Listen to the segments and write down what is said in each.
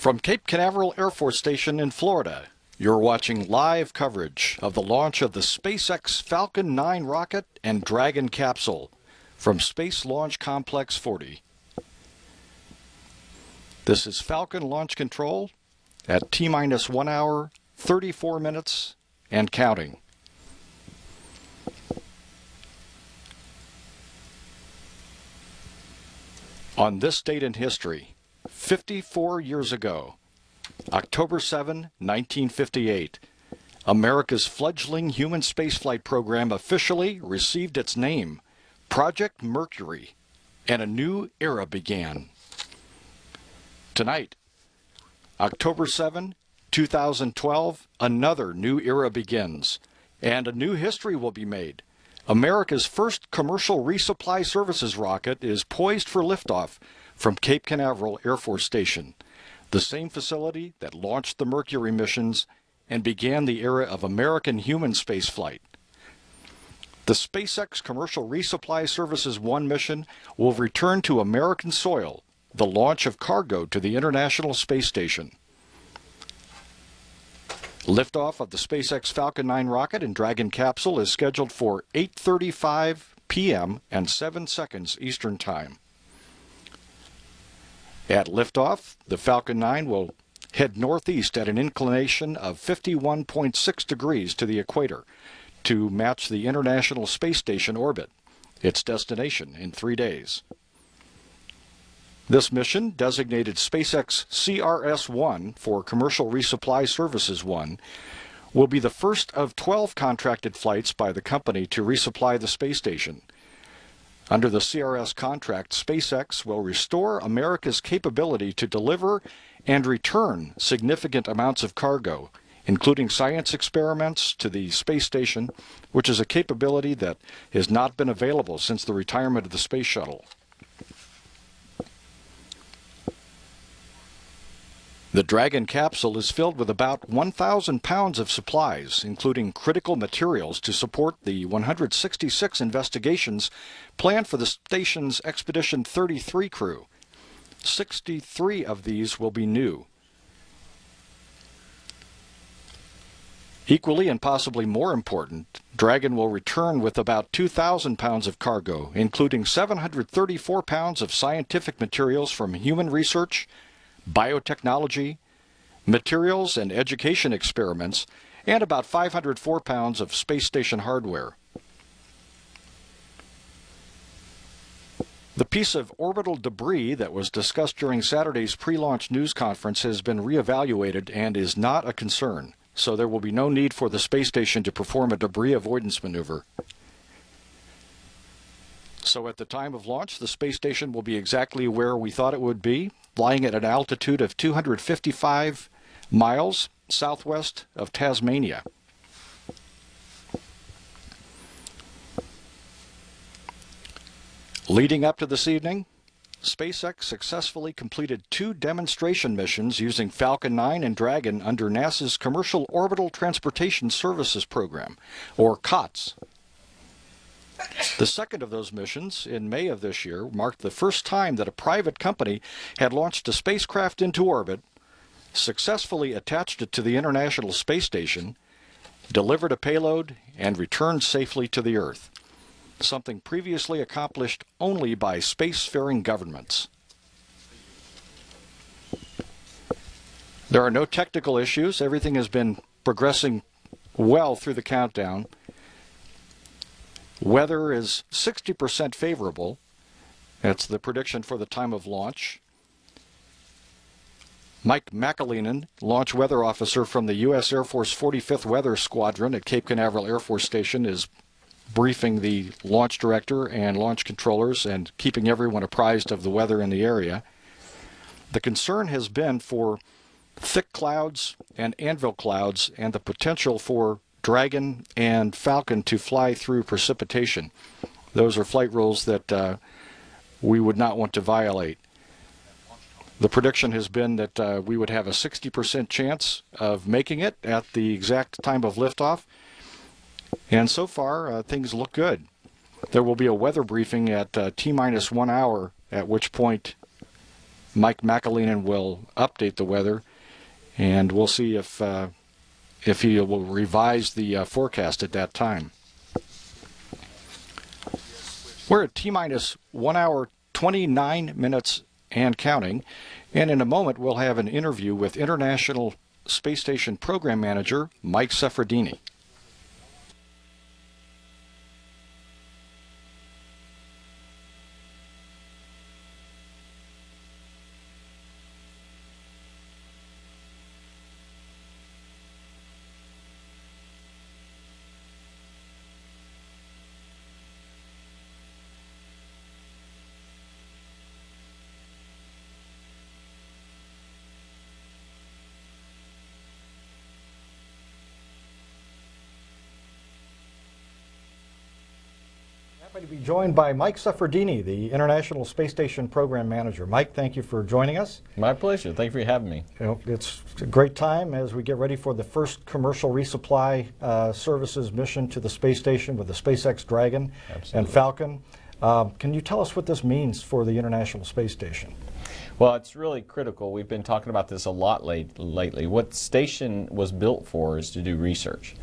From Cape Canaveral Air Force Station in Florida, you're watching live coverage of the launch of the SpaceX Falcon 9 rocket and Dragon capsule from Space Launch Complex 40. This is Falcon launch control at T-minus 1 hour, 34 minutes, and counting. On this date in history, 54 years ago, October 7, 1958, America's fledgling human spaceflight program officially received its name, Project Mercury, and a new era began. Tonight, October 7, 2012, another new era begins, and a new history will be made. America's first commercial resupply services rocket is poised for liftoff from Cape Canaveral Air Force Station, the same facility that launched the Mercury missions and began the era of American human spaceflight. The SpaceX Commercial Resupply Services 1 mission will return to American soil the launch of cargo to the International Space Station. Liftoff of the SpaceX Falcon 9 rocket and Dragon capsule is scheduled for 8:35 p.m. and 7 seconds Eastern Time. At liftoff, the Falcon 9 will head northeast at an inclination of 51.6 degrees to the equator to match the International Space Station orbit, its destination in 3 days. This mission, designated SpaceX CRS1 for Commercial Resupply Services 1, will be the first of 12 contracted flights by the company to resupply the space station. Under the CRS contract, SpaceX will restore America's capability to deliver and return significant amounts of cargo, including science experiments, to the space station, which is a capability that has not been available since the retirement of the space shuttle. The Dragon capsule is filled with about 1,000 pounds of supplies, including critical materials to support the 166 investigations planned for the station's Expedition 33 crew. 63 of these will be new. Equally and possibly more important, Dragon will return with about 2,000 pounds of cargo, including 734 pounds of scientific materials from human research, biotechnology, materials and education experiments, and about 504 pounds of space station hardware. The piece of orbital debris that was discussed during Saturday's pre-launch news conference has been reevaluated and is not a concern, so there will be no need for the space station to perform a debris avoidance maneuver. So at the time of launch, the space station will be exactly where we thought it would be, flying at an altitude of 255 miles southwest of Tasmania. Leading up to this evening, SpaceX successfully completed 2 demonstration missions using Falcon 9 and Dragon under NASA's Commercial Orbital Transportation Services Program, or COTS. The second of those missions, in May of this year, marked the first time that a private company had launched a spacecraft into orbit, successfully attached it to the International Space Station, delivered a payload, and returned safely to the Earth, something previously accomplished only by spacefaring governments. There are no technical issues. Everything has been progressing well through the countdown. Weather is 60% favorable. That's the prediction for the time of launch. Mike McAleenan, launch weather officer from the U.S. Air Force 45th Weather Squadron at Cape Canaveral Air Force Station, is briefing the launch director and launch controllers and keeping everyone apprised of the weather in the area. The concern has been for thick clouds and anvil clouds and the potential for Dragon and Falcon to fly through precipitation. Those are flight rules that we would not want to violate. The prediction has been that we would have a 60% chance of making it at the exact time of liftoff, and so far things look good. There will be a weather briefing at T-minus 1 hour, at which point Mike McAleenan will update the weather, and we'll see if he will revise the forecast at that time. We're at T-minus 1 hour, 29 minutes and counting, and in a moment we'll have an interview with International Space Station Program Manager Mike Seferdini. Happy to be joined by Mike Seferdini, the International Space Station Program Manager. Mike, thank you for joining us. My pleasure. Thank you for having me. You know, it's a great time as we get ready for the first commercial resupply services mission to the space station with the SpaceX Dragon and Falcon. Can you tell us what this means for the International Space Station? Well, it's really critical. We've been talking about this a lot lately. What the station was built for is to do research.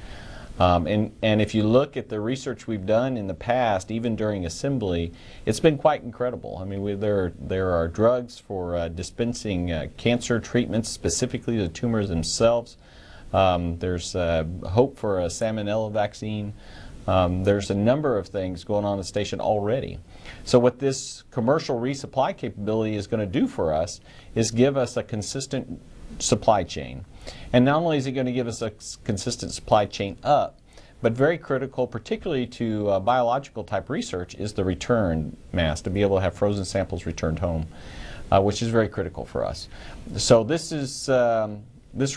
And if you look at the research we've done in the past, even during assembly, it's been quite incredible. I mean, there are drugs for dispensing cancer treatments, specifically the tumors themselves. There's hope for a salmonella vaccine. There's a number of things going on in the station already. So what this commercial resupply capability is going to do for us is give us a consistent supply chain. And not only is it going to give us a consistent supply chain up, but very critical, particularly to biological type research, is the return mass, to be able to have frozen samples returned home, which is very critical for us. So this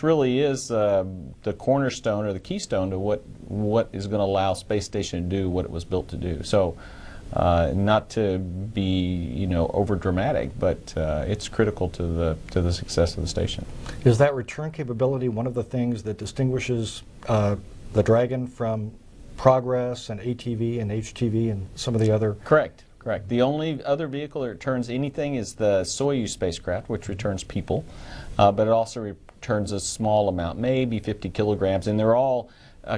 really is the cornerstone or the keystone to what is going to allow Space Station to do what it was built to do. So not to be, over dramatic, but it's critical to the success of the station. Is that return capability one of the things that distinguishes the Dragon from Progress and ATV and HTV and some of the other? Correct. The only other vehicle that returns anything is the Soyuz spacecraft, which returns people, but it also returns a small amount, maybe 50 kilograms, and they're all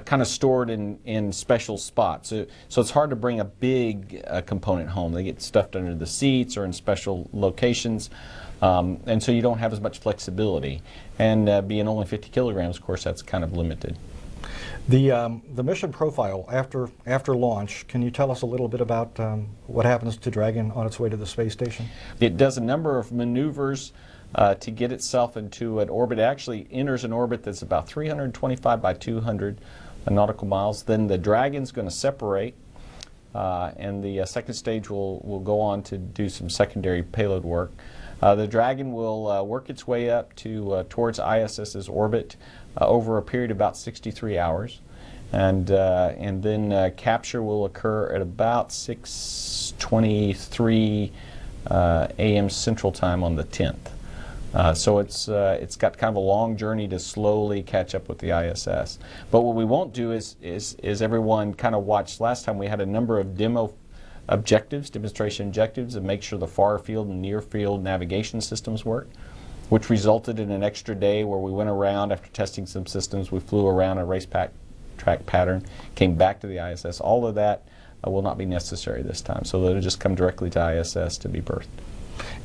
kind of stored in special spots. So it's hard to bring a big component home. They get stuffed under the seats or in special locations, and so you don't have as much flexibility. And being only 50 kilograms, of course, that's kind of limited. The mission profile after launch, can you tell us a little bit about what happens to Dragon on its way to the space station? It does a number of maneuvers to get itself into an orbit. It actually enters an orbit that's about 325 by 200 nautical miles. Then the Dragon's going to separate, and the second stage will go on to do some secondary payload work. The Dragon will work its way up to towards ISS's orbit over a period of about 63 hours, and then capture will occur at about 6:23 a.m. Central Time on the 10th. So it's got kind of a long journey to slowly catch up with the ISS. But what we won't do is everyone kind of watched last time. We had a number of demonstration objectives, and make sure the far field and near field navigation systems work, which resulted in an extra day where we went around after testing some systems. We flew around a track pattern, came back to the ISS. All of that will not be necessary this time, so it'll just come directly to ISS to be berthed.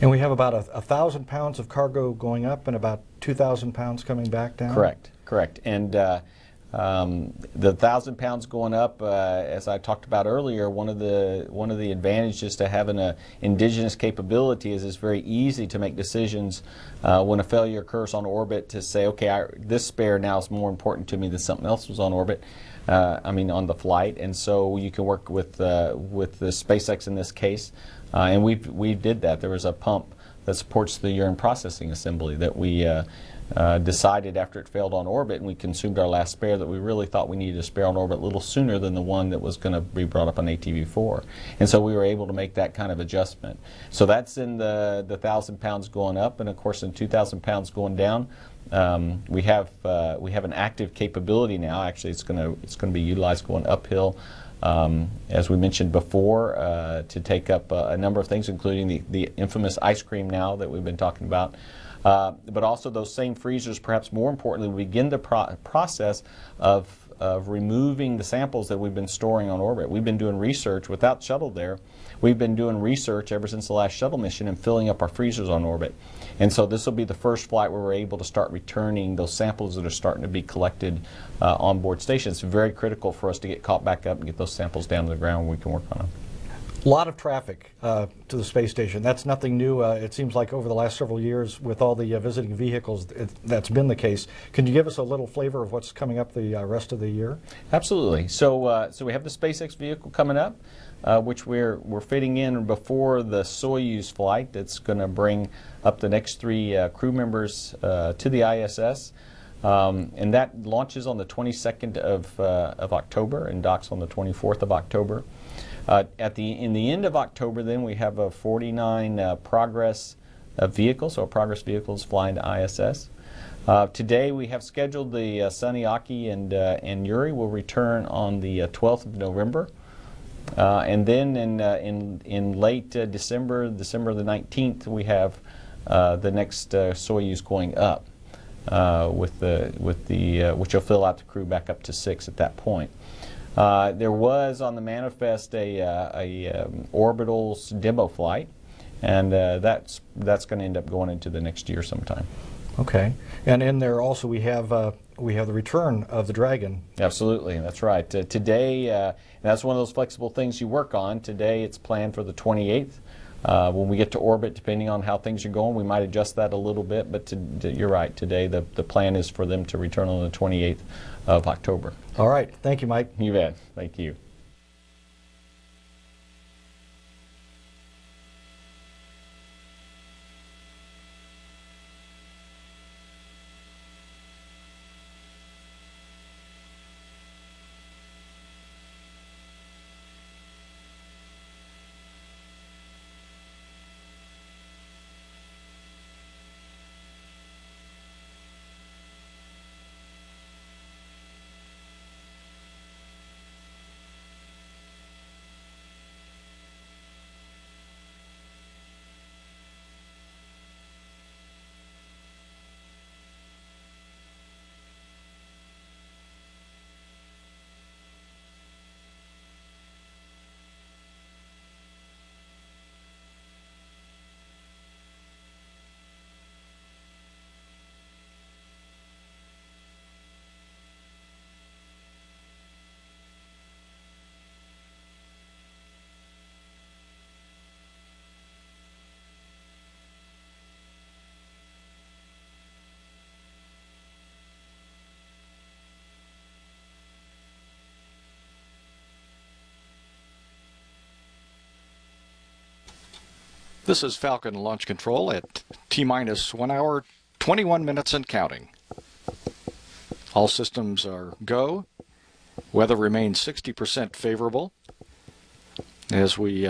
And we have about 1,000 pounds of cargo going up and about 2,000 pounds coming back down? Correct. And the 1,000 pounds going up, as I talked about earlier, one of the advantages to having an indigenous capability is it's very easy to make decisions when a failure occurs on orbit to say, okay, this spare now is more important to me than something else was on orbit. On the flight, and so you can work with the SpaceX in this case, and we did that. There was a pump that supports the urine processing assembly that we decided after it failed on orbit, and we consumed our last spare, that we really thought we needed a spare on orbit a little sooner than the one that was going to be brought up on ATV-4, and so we were able to make that kind of adjustment. So that's in the 1,000 pounds going up, and of course in 2,000 pounds going down. We have an active capability now. Actually, it's going to be utilized going uphill as we mentioned before, to take up a number of things, including the infamous ice cream now that we've been talking about. But also those same freezers, perhaps more importantly, will begin the process of removing the samples that we've been storing on orbit. We've been doing research without shuttle there. We've been doing research ever since the last shuttle mission and filling up our freezers on orbit. And so this will be the first flight where we're able to start returning those samples that are starting to be collected on board station. It's very critical for us to get caught back up and get those samples down to the ground where we can work on them. A lot of traffic to the space station. That's nothing new. It seems like over the last several years with all the visiting vehicles, that's been the case. Can you give us a little flavor of what's coming up the rest of the year? Absolutely. So we have the SpaceX vehicle coming up, which we're fitting in before the Soyuz flight that's going to bring up the next 3 crew members to the ISS. And that launches on the 22nd of October and docks on the 24th of October. In the end of October, then we have a 49 Progress vehicles, so Progress vehicles flying to ISS. Today we have scheduled the Suniaki and Yuri will return on the 12th of November. And then in late December the 19th, we have the next Soyuz going up which will fill out the crew back up to 6 at that point. There was on the manifest a orbitals demo flight, and that's going to end up going into the next year sometime. Okay, and in there also we have the return of the Dragon. Absolutely, that's right. Today, that's one of those flexible things you work on. Today it's planned for the 28th. When we get to orbit, depending on how things are going, we might adjust that a little bit, but you're right. Today the plan is for them to return on the 28th of October. All right. Thank you, Mike. You bet. Thank you. This is Falcon Launch Control at T-minus 1 hour, 21 minutes and counting. All systems are go. Weather remains 60% favorable as we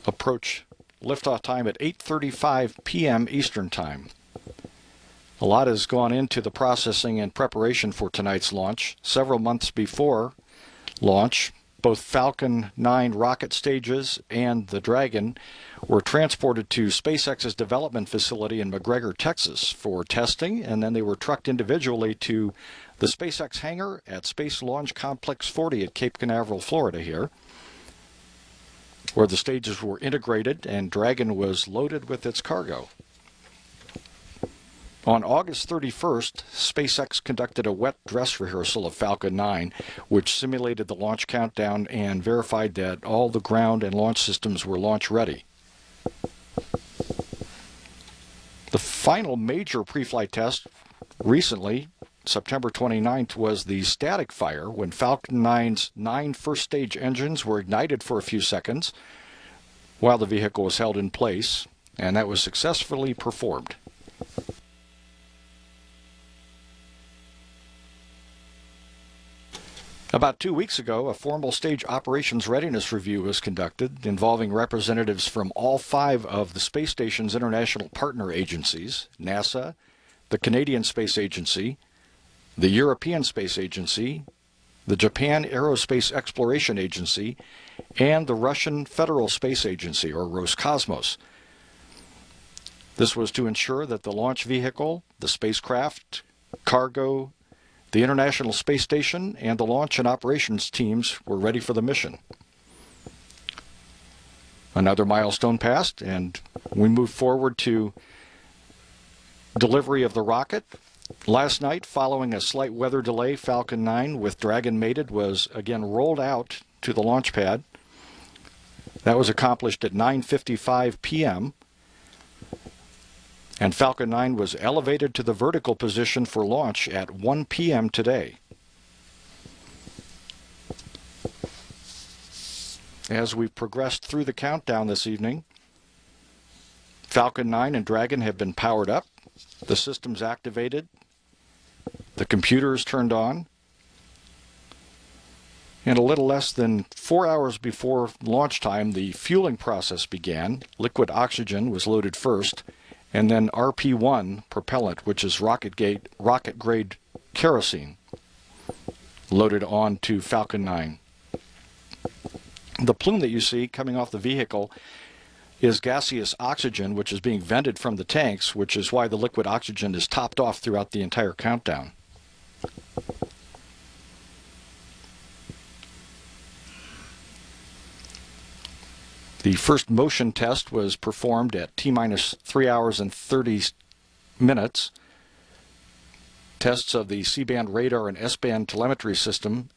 approach liftoff time at 8:35 p.m. Eastern Time. A lot has gone into the processing and preparation for tonight's launch. Several months before launch, both Falcon 9 rocket stages and the Dragon were transported to SpaceX's development facility in McGregor, Texas for testing, and then they were trucked individually to the SpaceX hangar at Space Launch Complex 40 at Cape Canaveral, Florida here, where the stages were integrated and Dragon was loaded with its cargo. On August 31st, SpaceX conducted a wet dress rehearsal of Falcon 9, which simulated the launch countdown and verified that all the ground and launch systems were launch ready. The final major pre-flight test recently, September 29th, was the static fire when Falcon 9's 9 first-stage engines were ignited for a few seconds while the vehicle was held in place, and that was successfully performed. About 2 weeks ago, a formal stage operations readiness review was conducted involving representatives from all 5 of the space station's international partner agencies, NASA, the Canadian Space Agency, the European Space Agency, the Japan Aerospace Exploration Agency, and the Russian Federal Space Agency, or Roscosmos. This was to ensure that the launch vehicle, the spacecraft, cargo, the International Space Station, and the launch and operations teams were ready for the mission. Another milestone passed, and we moved forward to delivery of the rocket. Last night, following a slight weather delay, Falcon 9 with Dragon mated was again rolled out to the launch pad. That was accomplished at 9:55 p.m. and Falcon 9 was elevated to the vertical position for launch at 1 p.m. today. As we've progressed through the countdown this evening, Falcon 9 and Dragon have been powered up, the systems activated, the computers turned on, and a little less than 4 hours before launch time, the fueling process began. Liquid oxygen was loaded first, and then RP1 propellant, which is rocket-grade kerosene, loaded on to Falcon 9. The plume that you see coming off the vehicle is gaseous oxygen, which is being vented from the tanks, which is why the liquid oxygen is topped off throughout the entire countdown. The first motion test was performed at T-minus 3 hours and 30 minutes. Tests of the C-band radar and S-band telemetry system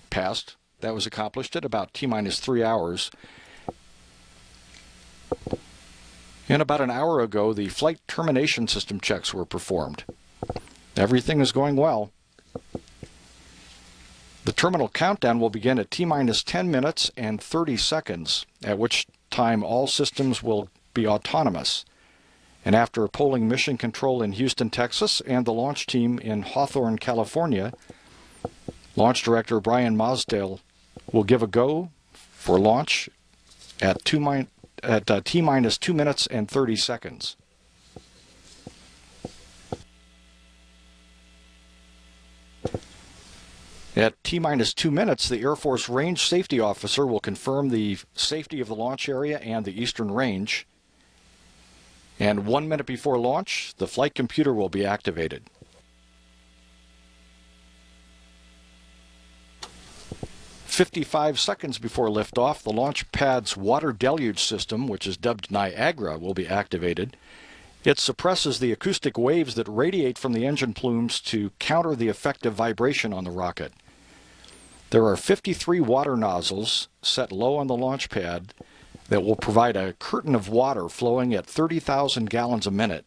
passed. That was accomplished at about T-minus 3 hours. And about an hour ago, the flight termination system checks were performed. Everything is going well. The terminal countdown will begin at T-minus 10 minutes and 30 seconds, at which time all systems will be autonomous. And after polling mission control in Houston, Texas, and the launch team in Hawthorne, California, Launch Director Brian Mosdale will give a go for launch at T-minus 2 minutes and 30 seconds. At T-minus 2 minutes, the Air Force Range Safety Officer will confirm the safety of the launch area and the eastern range. And 1 minute before launch, the flight computer will be activated. "55 seconds before liftoff, the launch pad's water deluge system, which is dubbed Niagara, will be activated. It suppresses the acoustic waves that radiate from the engine plumes to counter the effect of vibration on the rocket. There are 53 water nozzles set low on the launch pad that will provide a curtain of water flowing at 30,000 gallons a minute.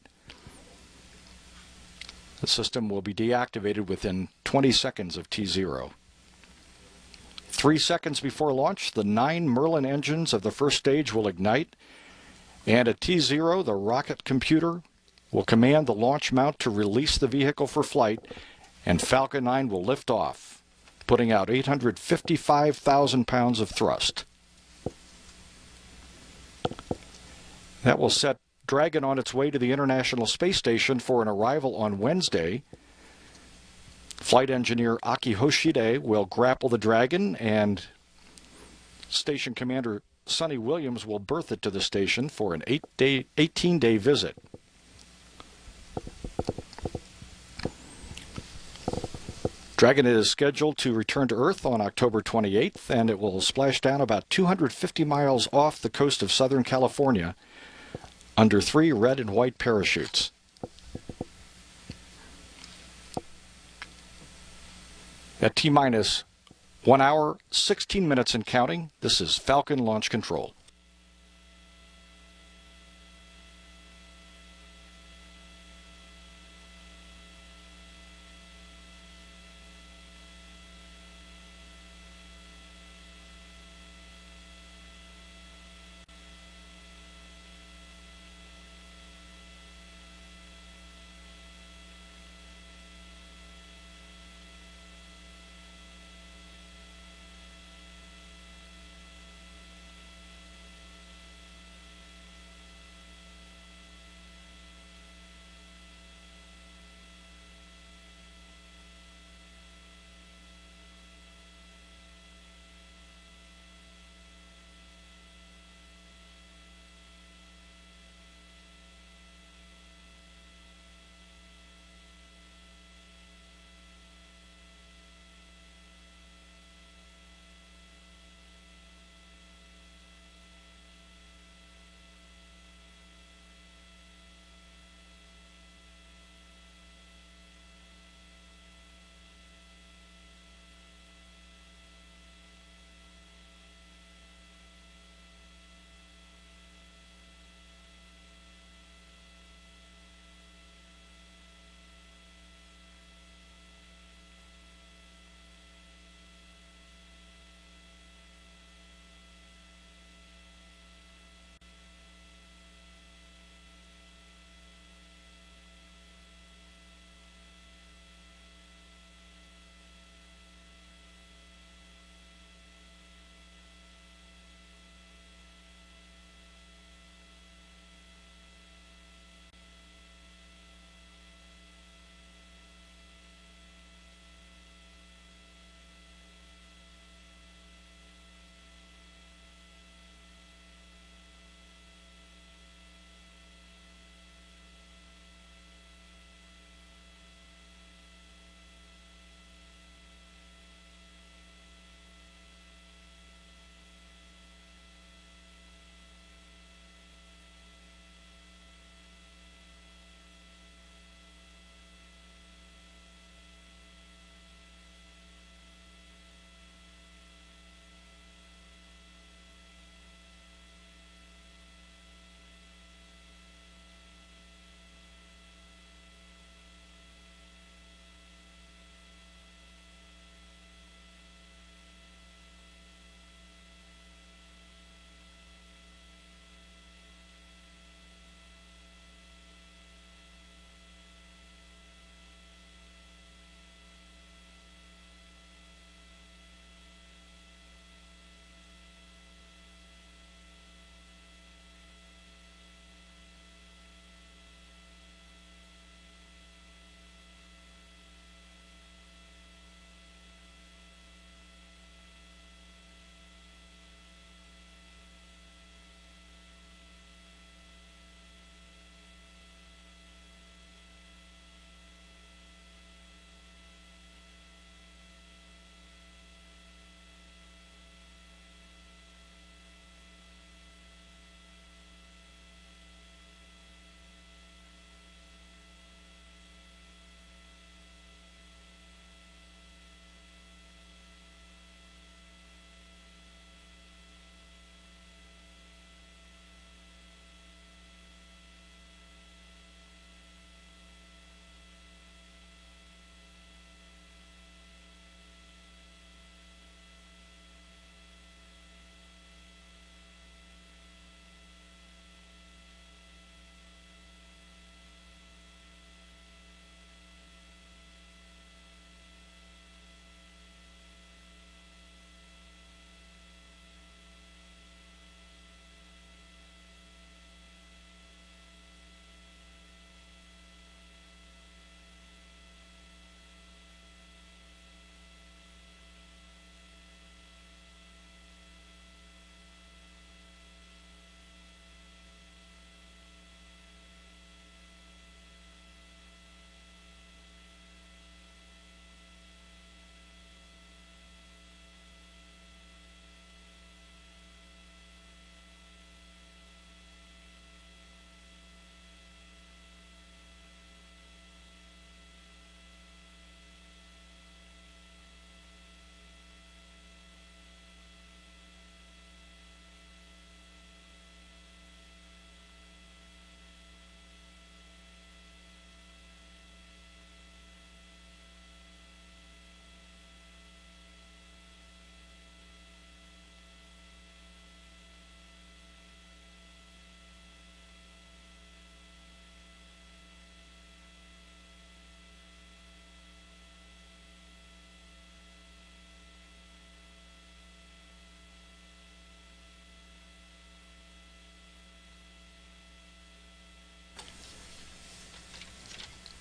The system will be deactivated within 20 seconds of T0. 3 seconds before launch, the 9 Merlin engines of the first stage will ignite, and at T0, the rocket computer will command the launch mount to release the vehicle for flight, and Falcon 9 will lift off, putting out 855,000 pounds of thrust. That will set Dragon on its way to the International Space Station for an arrival on Wednesday. Flight engineer Aki Hoshide will grapple the Dragon, and Station Commander Sonny Williams will berth it to the station for an 18-day visit. Dragon is scheduled to return to Earth on October 28th, and it will splash down about 250 miles off the coast of Southern California under 3 red and white parachutes. At T-minus 1 hour, 16 minutes and counting, this is Falcon Launch Control.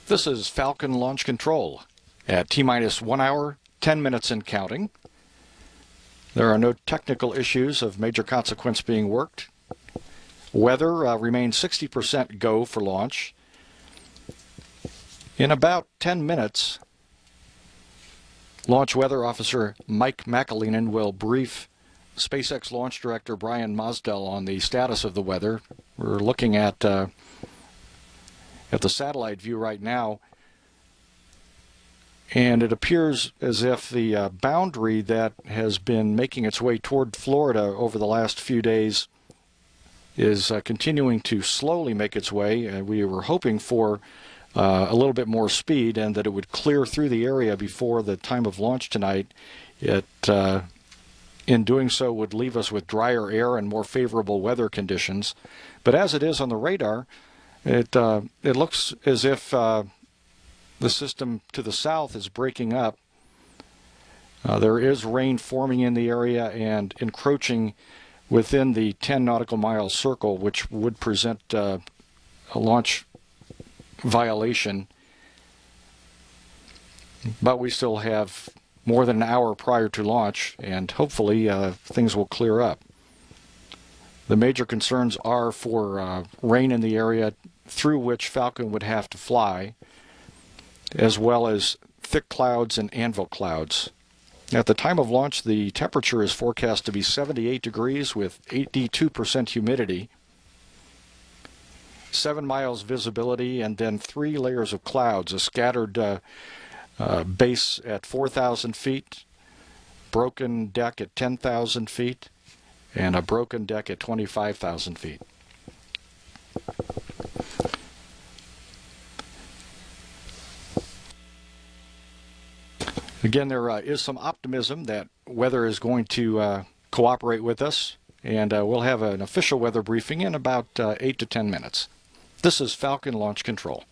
This is Falcon Launch Control at T-minus 1 hour, 10 minutes and counting. There are no technical issues of major consequence being worked. Weather remains 60% go for launch. In about 10 minutes, Launch Weather Officer Mike McAleenan will brief SpaceX Launch Director Brian Mosdell on the status of the weather. We're looking at the satellite view right now, and it appears as if the boundary that has been making its way toward Florida over the last few days is continuing to slowly make its way. We were hoping for a little bit more speed and that it would clear through the area before the time of launch tonight. It in doing so would leave us with drier air and more favorable weather conditions. But as it is on the radar, it looks as if the system to the south is breaking up. There is rain forming in the area and encroaching within the 10 nautical mile circle, which would present a launch violation. But we still have more than an hour prior to launch, and hopefully things will clear up. The major concerns are for rain in the area through which Falcon would have to fly, as well as thick clouds and anvil clouds. At the time of launch, the temperature is forecast to be 78 degrees with 82% humidity, 7 miles visibility, and then 3 layers of clouds, a scattered base at 4,000 feet, broken deck at 10,000 feet, and a broken deck at 25,000 feet. Again, there is some optimism that weather is going to cooperate with us, and we'll have an official weather briefing in about 8 to 10 minutes. This is Falcon Launch Control.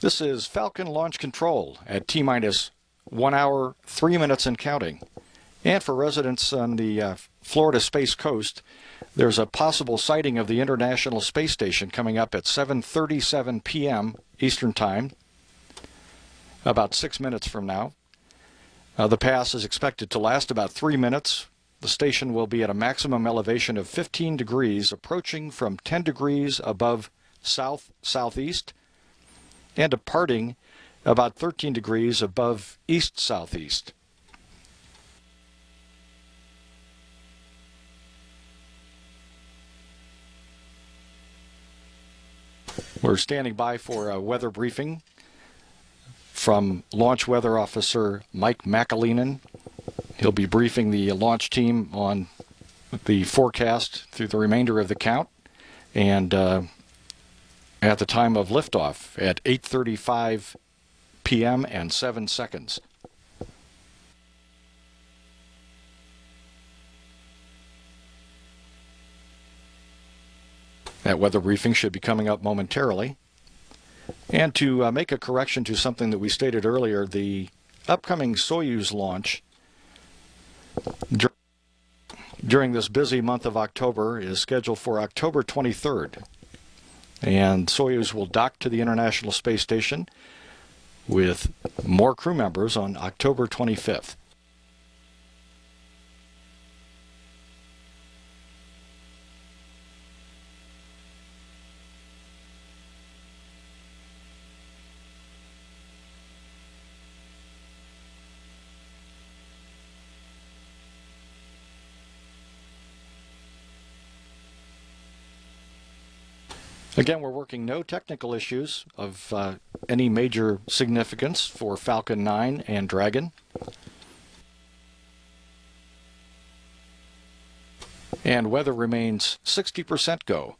This is Falcon Launch Control at T-minus 1 hour, 3 minutes and counting. And for residents on the Florida Space Coast, there's a possible sighting of the International Space Station coming up at 7:37 p.m. Eastern Time, about 6 minutes from now. The pass is expected to last about 3 minutes. The station will be at a maximum elevation of 15 degrees, approaching from 10 degrees above south-southeast, and departing about 13 degrees above east-southeast. We're standing by for a weather briefing from Launch Weather Officer Mike McAleenan. He'll be briefing the launch team on the forecast through the remainder of the count, and at the time of liftoff at 8:35 p.m. and 7 seconds. That weather briefing should be coming up momentarily. And to make a correction to something that we stated earlier, the upcoming Soyuz launch during this busy month of October is scheduled for October 23rd. And Soyuz will dock to the International Space Station with more crew members on October 25th. Again, we're working no technical issues of any major significance for Falcon 9 and Dragon. And weather remains 60% go.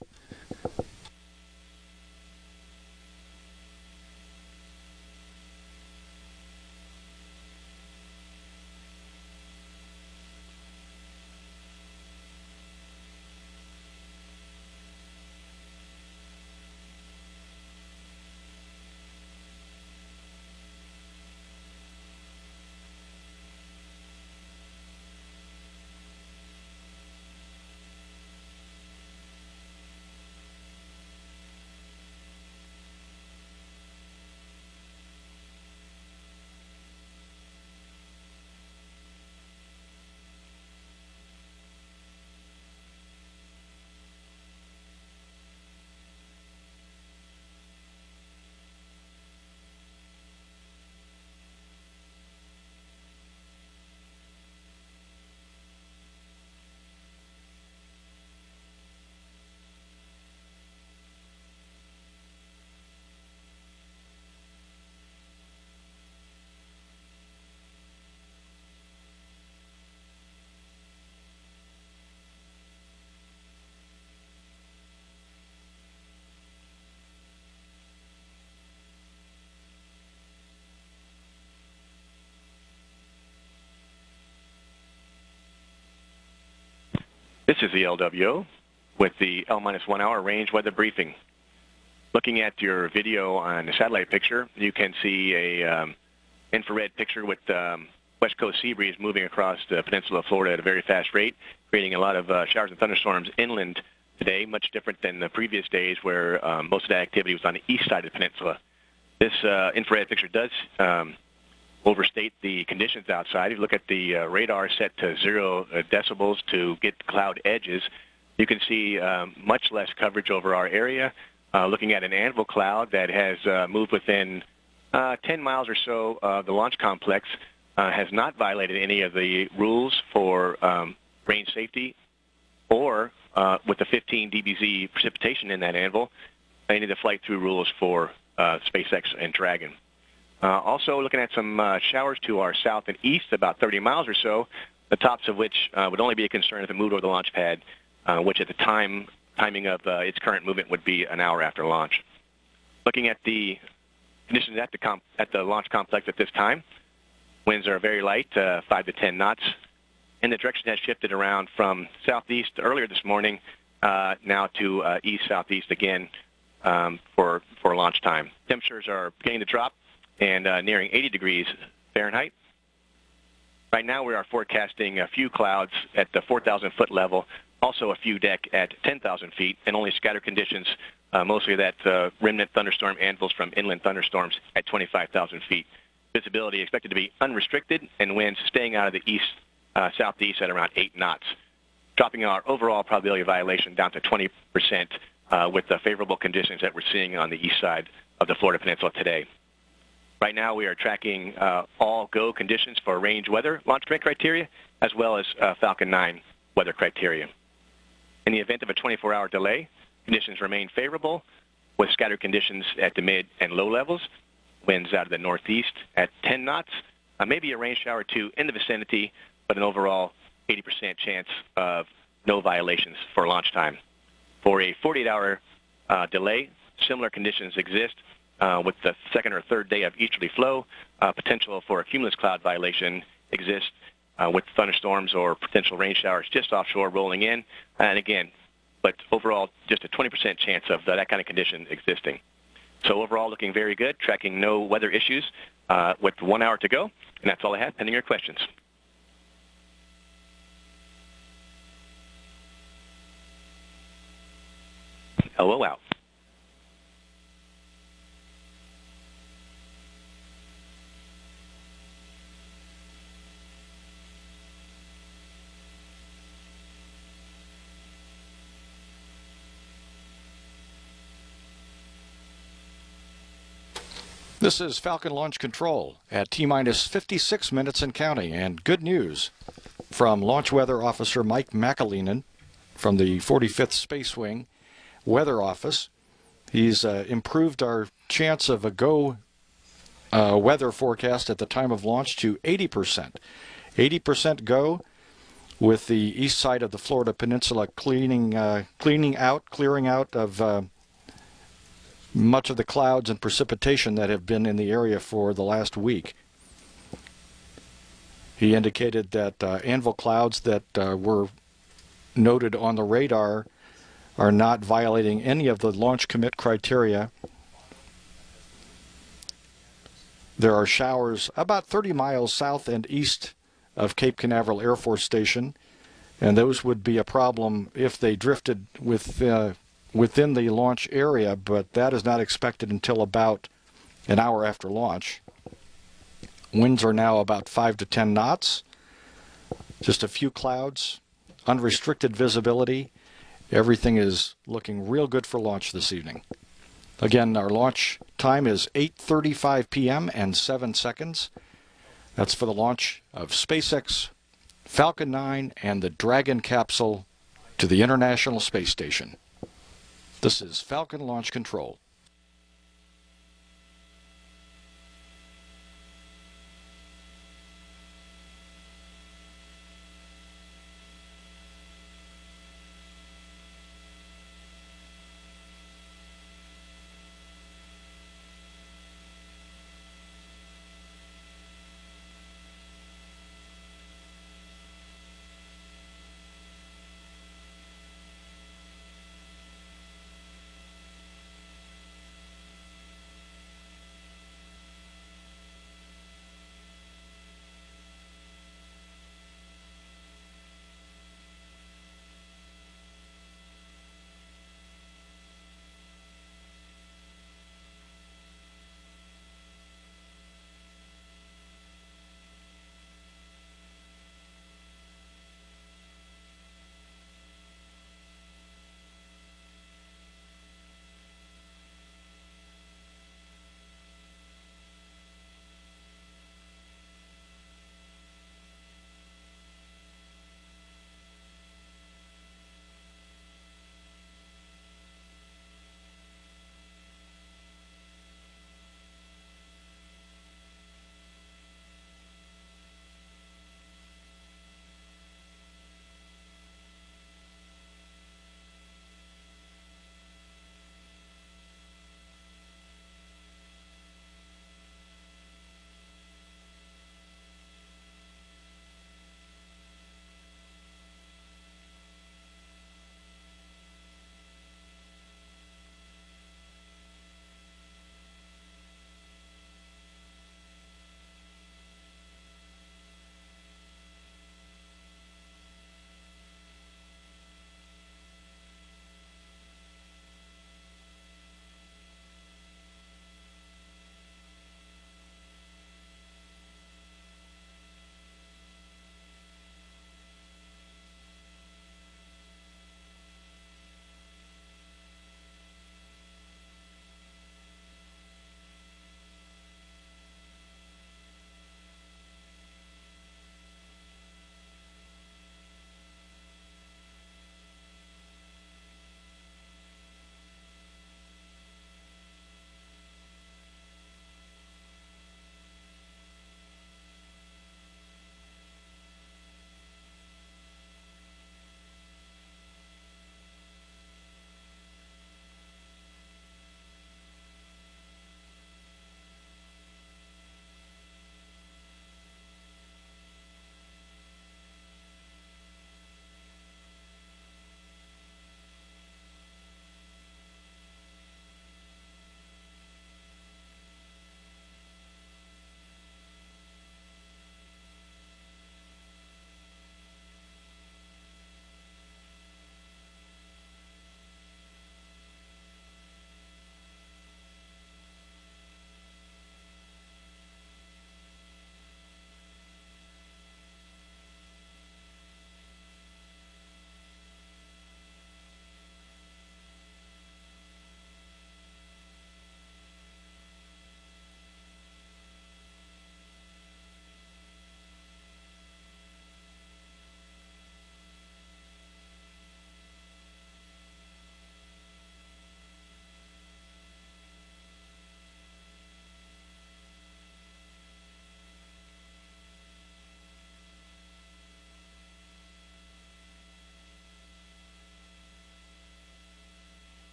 This is the LWO with the L-1 hour range weather briefing. Looking at your video on the satellite picture, you can see a infrared picture with west coast sea breeze moving across the peninsula of Florida at a very fast rate, creating a lot of showers and thunderstorms inland today, much different than the previous days where most of that activity was on the east side of the peninsula. This infrared picture does overstate the conditions outside. If you look at the radar set to 0 decibels to get cloud edges, you can see much less coverage over our area. Looking at an anvil cloud that has moved within 10 miles or so of the launch complex, has not violated any of the rules for range safety or with the 15 dBz precipitation in that anvil, any of the flight through rules for SpaceX and Dragon. Also looking at some showers to our south and east, about 30 miles or so, the tops of which would only be a concern if it moved over the launch pad, which at the timing of its current movement would be an hour after launch. Looking at the conditions at the launch complex at this time, winds are very light, 5 to 10 knots, and the direction has shifted around from southeast earlier this morning now to east-southeast again, for launch time. Temperatures are beginning to drop and nearing 80 degrees Fahrenheit. Right now we are forecasting a few clouds at the 4,000-foot level, also a few deck at 10,000 feet, and only scattered conditions, mostly that remnant thunderstorm anvils from inland thunderstorms at 25,000 feet. Visibility expected to be unrestricted, and winds staying out of the east, southeast at around 8 knots, dropping our overall probability of violation down to 20% with the favorable conditions that we're seeing on the east side of the Florida Peninsula today. Right now we are tracking all go conditions for range weather launch commit criteria, as well as Falcon 9 weather criteria. In the event of a 24-hour delay, conditions remain favorable with scattered conditions at the mid and low levels, winds out of the northeast at 10 knots, maybe a rain shower or two in the vicinity, but an overall 80% chance of no violations for launch time. For a 48-hour delay, similar conditions exist with the second or third day of easterly flow. Potential for a cumulus cloud violation exists with thunderstorms or potential rain showers just offshore rolling in. And again, but overall, just a 20% chance of that kind of condition existing. So overall, looking very good, tracking no weather issues with 1 hour to go. And that's all I have, pending your questions. LO out. This is Falcon Launch Control at T-minus 56 minutes and counting. And good news from Launch Weather Officer Mike McAleenan from the 45th Space Wing Weather Office. He's improved our chance of a go weather forecast at the time of launch to 80%. 80% go, with the east side of the Florida Peninsula clearing out of much of the clouds and precipitation that have been in the area for the last week. He indicated that anvil clouds that were noted on the radar are not violating any of the launch commit criteria. There are showers about 30 miles south and east of Cape Canaveral Air Force Station, and those would be a problem if they drifted within the launch area, but that is not expected until about an hour after launch. Winds are now about 5 to 10 knots, just a few clouds, unrestricted visibility. Everything is looking real good for launch this evening. Again, our launch time is 8:35 p.m. and 7 seconds. That's for the launch of SpaceX Falcon 9 and the Dragon capsule to the International Space Station. This is Falcon Launch Control.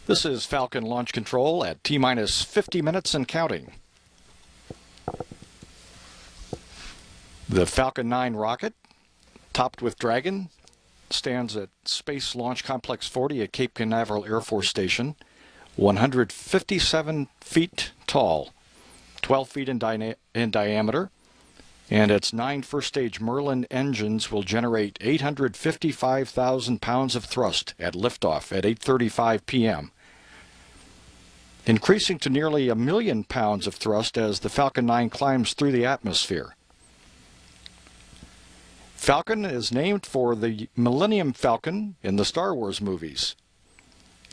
This is Falcon Launch Control at T-minus 50 minutes and counting. The Falcon 9 rocket, topped with Dragon, stands at Space Launch Complex 40 at Cape Canaveral Air Force Station, 157 feet tall, 12 feet in diameter, and its 9 first-stage Merlin engines will generate 855,000 pounds of thrust at liftoff at 8:35 p.m., increasing to nearly 1 million pounds of thrust as the Falcon 9 climbs through the atmosphere. Falcon is named for the Millennium Falcon in the Star Wars movies,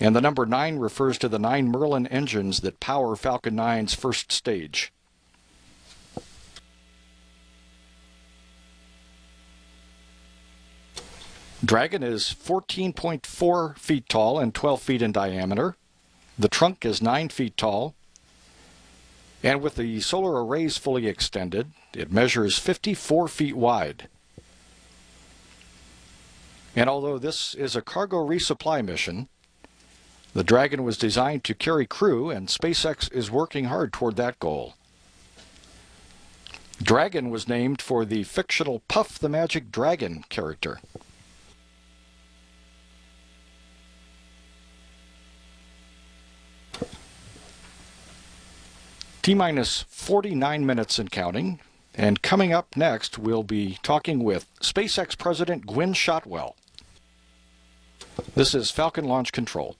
and the number 9 refers to the 9 Merlin engines that power Falcon 9's first stage. Dragon is 14.4 feet tall and 12 feet in diameter. The trunk is 9 feet tall, and with the solar arrays fully extended, it measures 54 feet wide. And although this is a cargo resupply mission, the Dragon was designed to carry crew, and SpaceX is working hard toward that goal. Dragon was named for the fictional Puff the Magic Dragon character. T-minus 49 minutes and counting, and coming up next we'll be talking with SpaceX President Gwynne Shotwell. This is Falcon Launch Control.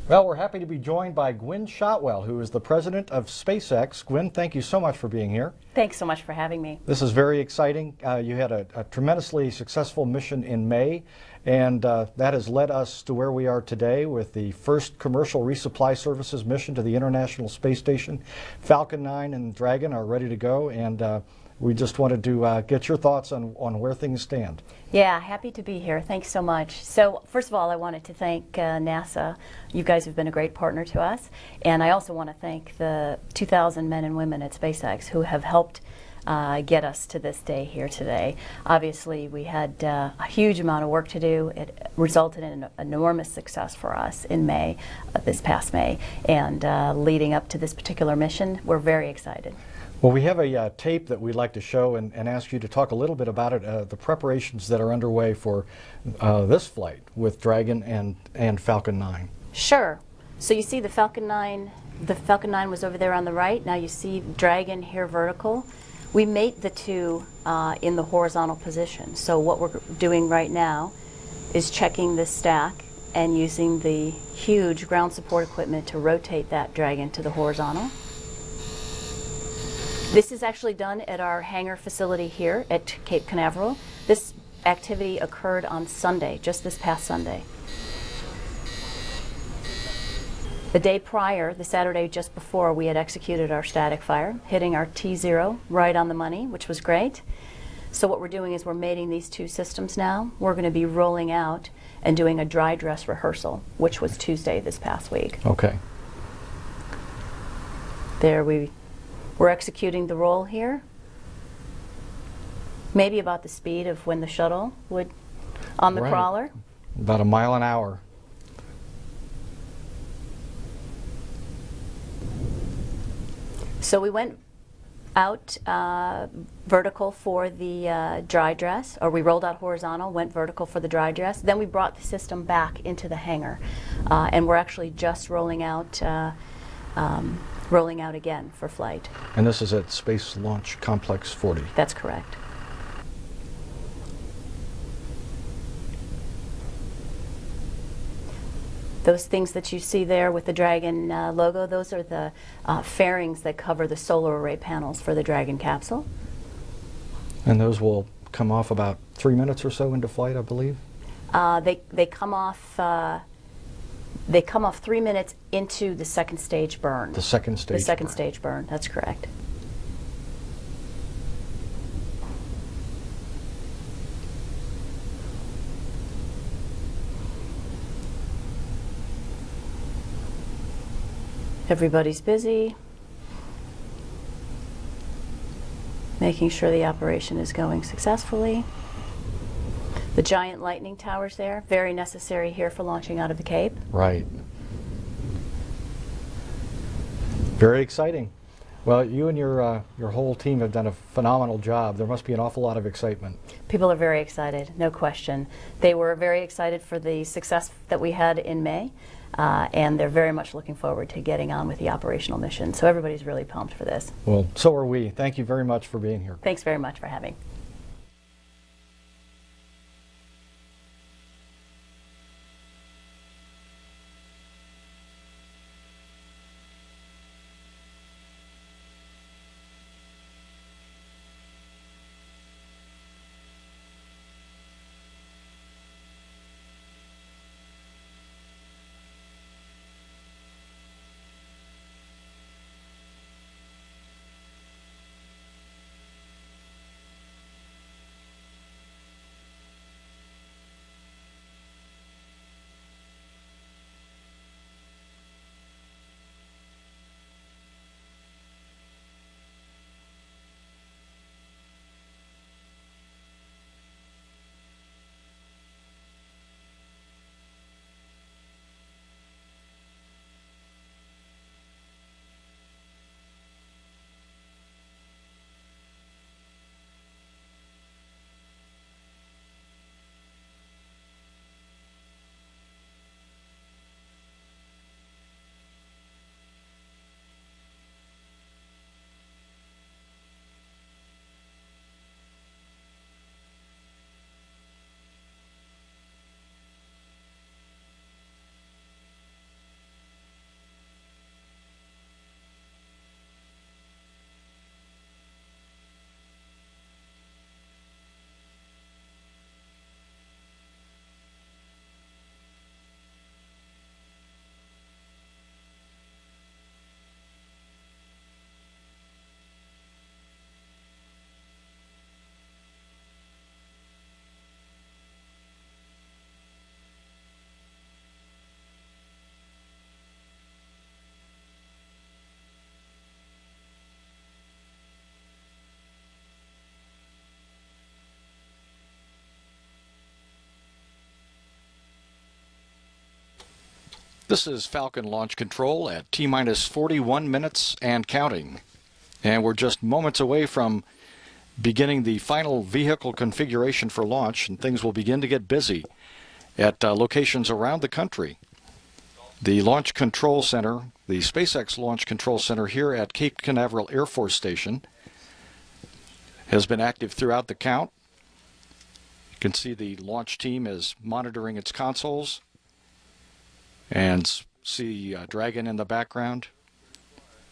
Well, we're happy to be joined by Gwynne Shotwell, who is the president of SpaceX. Gwynne, thank you so much for being here. Thanks so much for having me. This is very exciting. You had a tremendously successful mission in May, and that has led us to where we are today with the first commercial resupply services mission to the International Space Station. Falcon 9 and Dragon are ready to go, and we just wanted to get your thoughts on where things stand. Yeah, happy to be here. Thanks so much. So first of all, I wanted to thank NASA. You guys have been a great partner to us. And I also want to thank the 2,000 men and women at SpaceX who have helped get us to this day here today. Obviously, we had a huge amount of work to do. It resulted in an enormous success for us in May, this past May. And leading up to this particular mission, we're very excited. Well, we have a tape that we'd like to show and ask you to talk a little bit about it, the preparations that are underway for this flight with Dragon and Falcon 9. Sure. So you see the Falcon 9 was over there on the right. Now you see Dragon here vertical. We mate the two in the horizontal position. So what we're doing right now is checking this stack and using the huge ground support equipment to rotate that Dragon to the horizontal. This is actually done at our hangar facility here at Cape Canaveral. This activity occurred on Sunday, just this past Sunday. The day prior, the Saturday just before, we had executed our static fire, hitting our T0 right on the money, which was great. So what we're doing is we're mating these two systems now. We're going to be rolling out and doing a dry dress rehearsal, which was Tuesday this past week. Okay. There we're executing the roll here. Maybe about the speed of when the shuttle would on the Right. crawler. About a mile an hour. So we went out vertical for the dry dress, or we rolled out horizontal, went vertical for the dry dress. Then we brought the system back into the hangar, and we're actually just rolling out again for flight. And this is at Space Launch Complex 40. That's correct. Those things that you see there with the Dragon logo, those are the fairings that cover the solar array panels for the Dragon capsule. And those will come off about 3 minutes or so into flight, I believe? They come off 3 minutes into the second stage burn. The second stage The second burn. stage burn, that's correct. Everybody's busy, making sure the operation is going successfully. The giant lightning towers there, very necessary here for launching out of the Cape. Right. Very exciting. Well, you and your whole team have done a phenomenal job. There must be an awful lot of excitement. People are very excited, no question. They were very excited for the success that we had in May, and they're very much looking forward to getting on with the operational mission. So everybody's really pumped for this. Well, so are we. Thank you very much for being here. Thanks very much for having. This is Falcon Launch Control at T-minus 41 minutes and counting. And we're just moments away from beginning the final vehicle configuration for launch, and things will begin to get busy at locations around the country. The Launch Control Center, the SpaceX Launch Control Center here at Cape Canaveral Air Force Station, has been active throughout the count. You can see the launch team is monitoring its consoles and see Dragon in the background.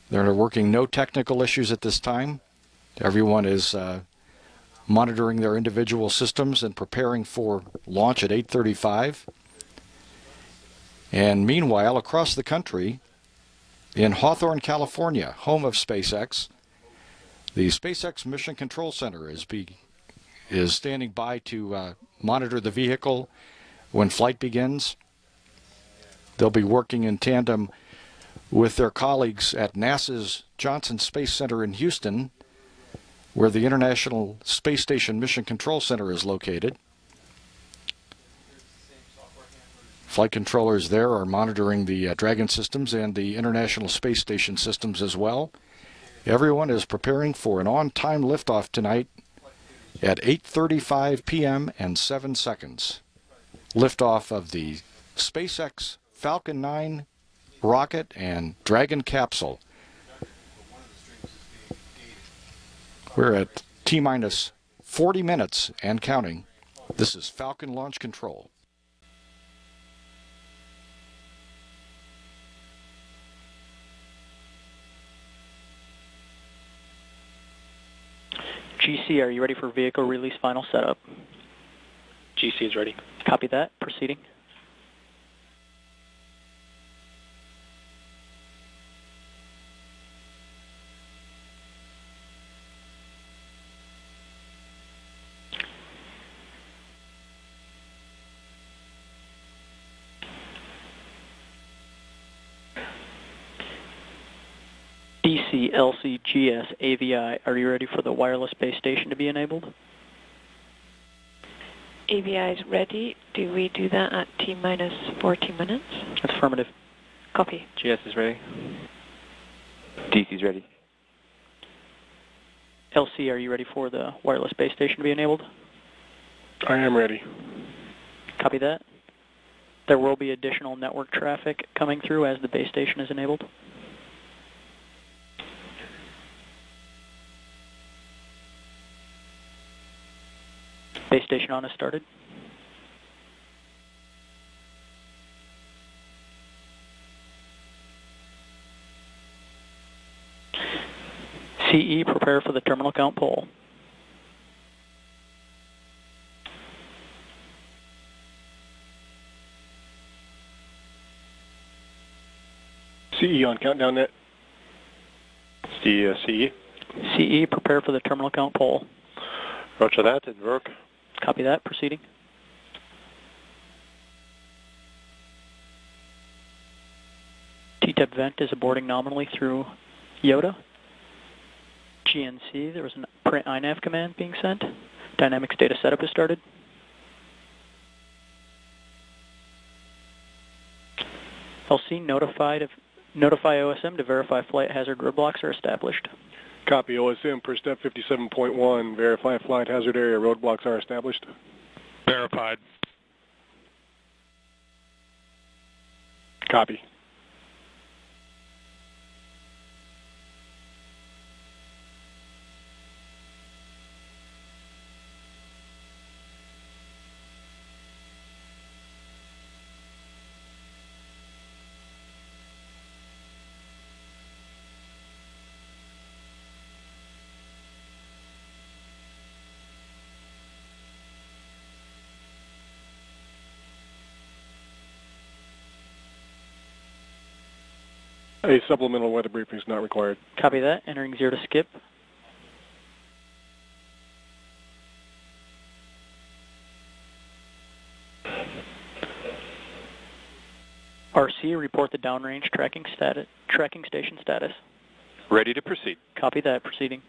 They're working no technical issues at this time. Everyone is monitoring their individual systems and preparing for launch at 8:35. And meanwhile, across the country, in Hawthorne, California, home of SpaceX, the SpaceX Mission Control Center is standing by to monitor the vehicle when flight begins. They'll be working in tandem with their colleagues at NASA's Johnson Space Center in Houston, where the International Space Station Mission Control Center is located. Flight controllers there are monitoring the Dragon systems and the International Space Station systems as well. Everyone is preparing for an on-time liftoff tonight at 8:35 p.m. and 7 seconds. Liftoff of the SpaceX Falcon 9 rocket and Dragon capsule. We're at T-minus 40 minutes and counting. This is Falcon Launch Control. GC, are you ready for vehicle release final setup? GC is ready. Copy that. Proceeding. DC, LC, GS, AVI, are you ready for the wireless base station to be enabled? AVI is ready. Do we do that at T-minus 40 minutes? That's affirmative. Copy. GS is ready. DC is ready. LC, are you ready for the wireless base station to be enabled? I am ready. Copy that. There will be additional network traffic coming through as the base station is enabled. Base station on has started. CE, prepare for the terminal count poll. CE on countdown net. CE. CE, prepare for the terminal count poll. Roger that, it work. Copy that. Proceeding. TTEP vent is aborting nominally through YOTA. GNC, there was a print INAV command being sent. Dynamics data setup has started. LC, notify OSM to verify flight hazard roadblocks are established. Copy OSM per step 57.1. Verify flight hazard area roadblocks are established. Verified. Copy. A supplemental weather briefing is not required. Copy that. Entering 0 to skip. RC, report the downrange tracking station status. Ready to proceed. Copy that. Proceeding.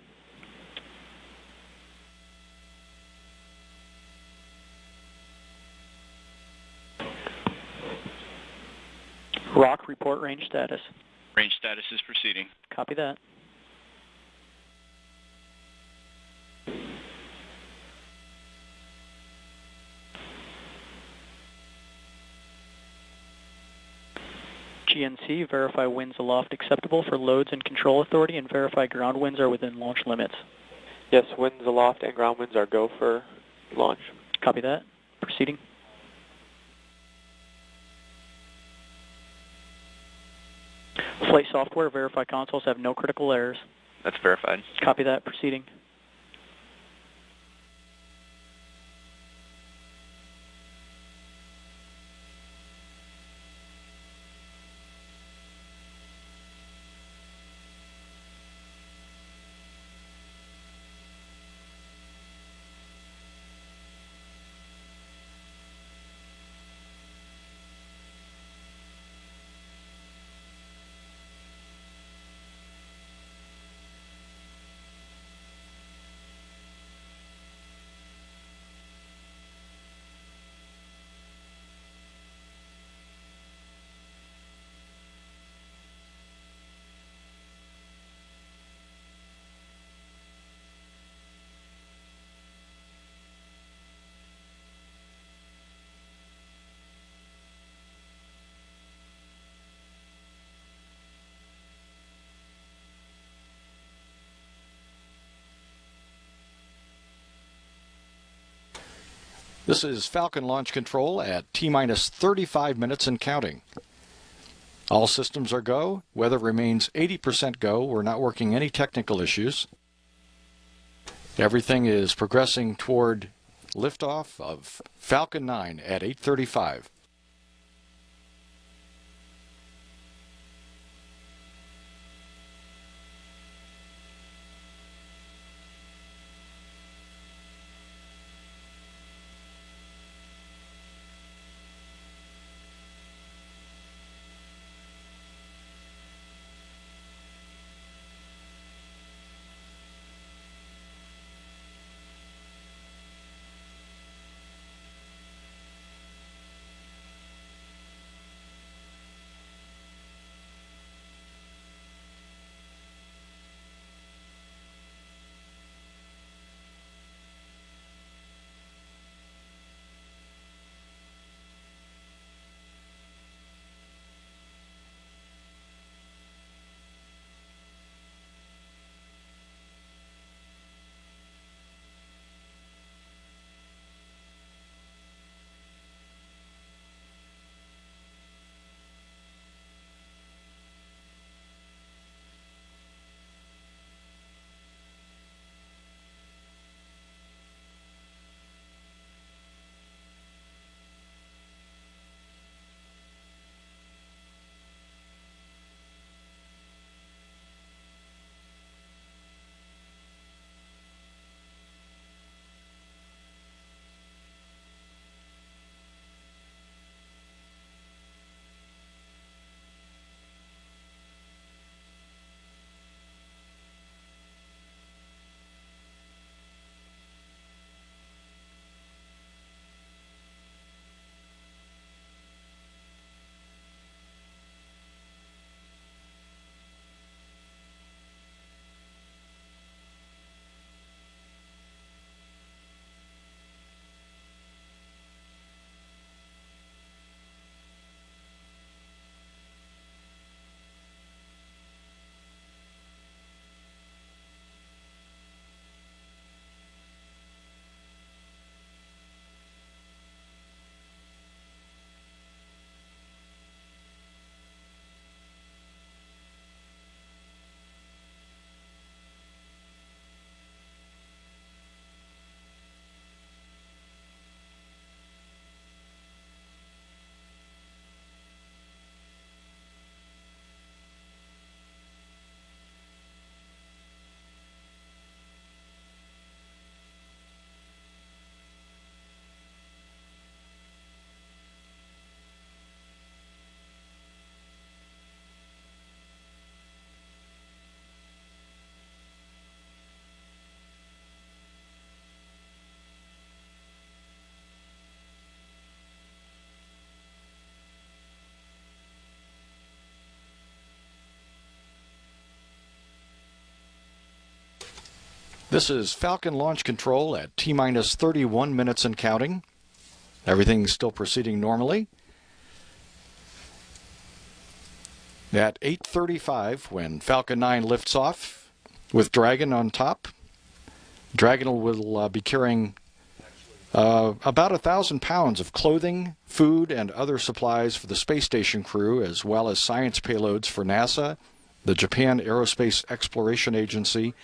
ROC, report range status. Range status is proceeding. Copy that. GNC, verify winds aloft acceptable for loads and control authority, and verify ground winds are within launch limits. Yes, winds aloft and ground winds are go for launch. Copy that. Proceeding. Flight software, verify consoles have no critical errors. That's verified. Copy that. Proceeding. This is Falcon Launch Control at T-minus 35 minutes and counting. All systems are go. Weather remains 80% go. We're not working any technical issues. Everything is progressing toward liftoff of Falcon 9 at 8:35. This is Falcon Launch Control at T-minus 31 minutes and counting. Everything's still proceeding normally. At 8:35, when Falcon 9 lifts off with Dragon on top, Dragon will be carrying about 1,000 pounds of clothing, food, and other supplies for the space station crew, as well as science payloads for NASA, the Japan Aerospace Exploration Agency,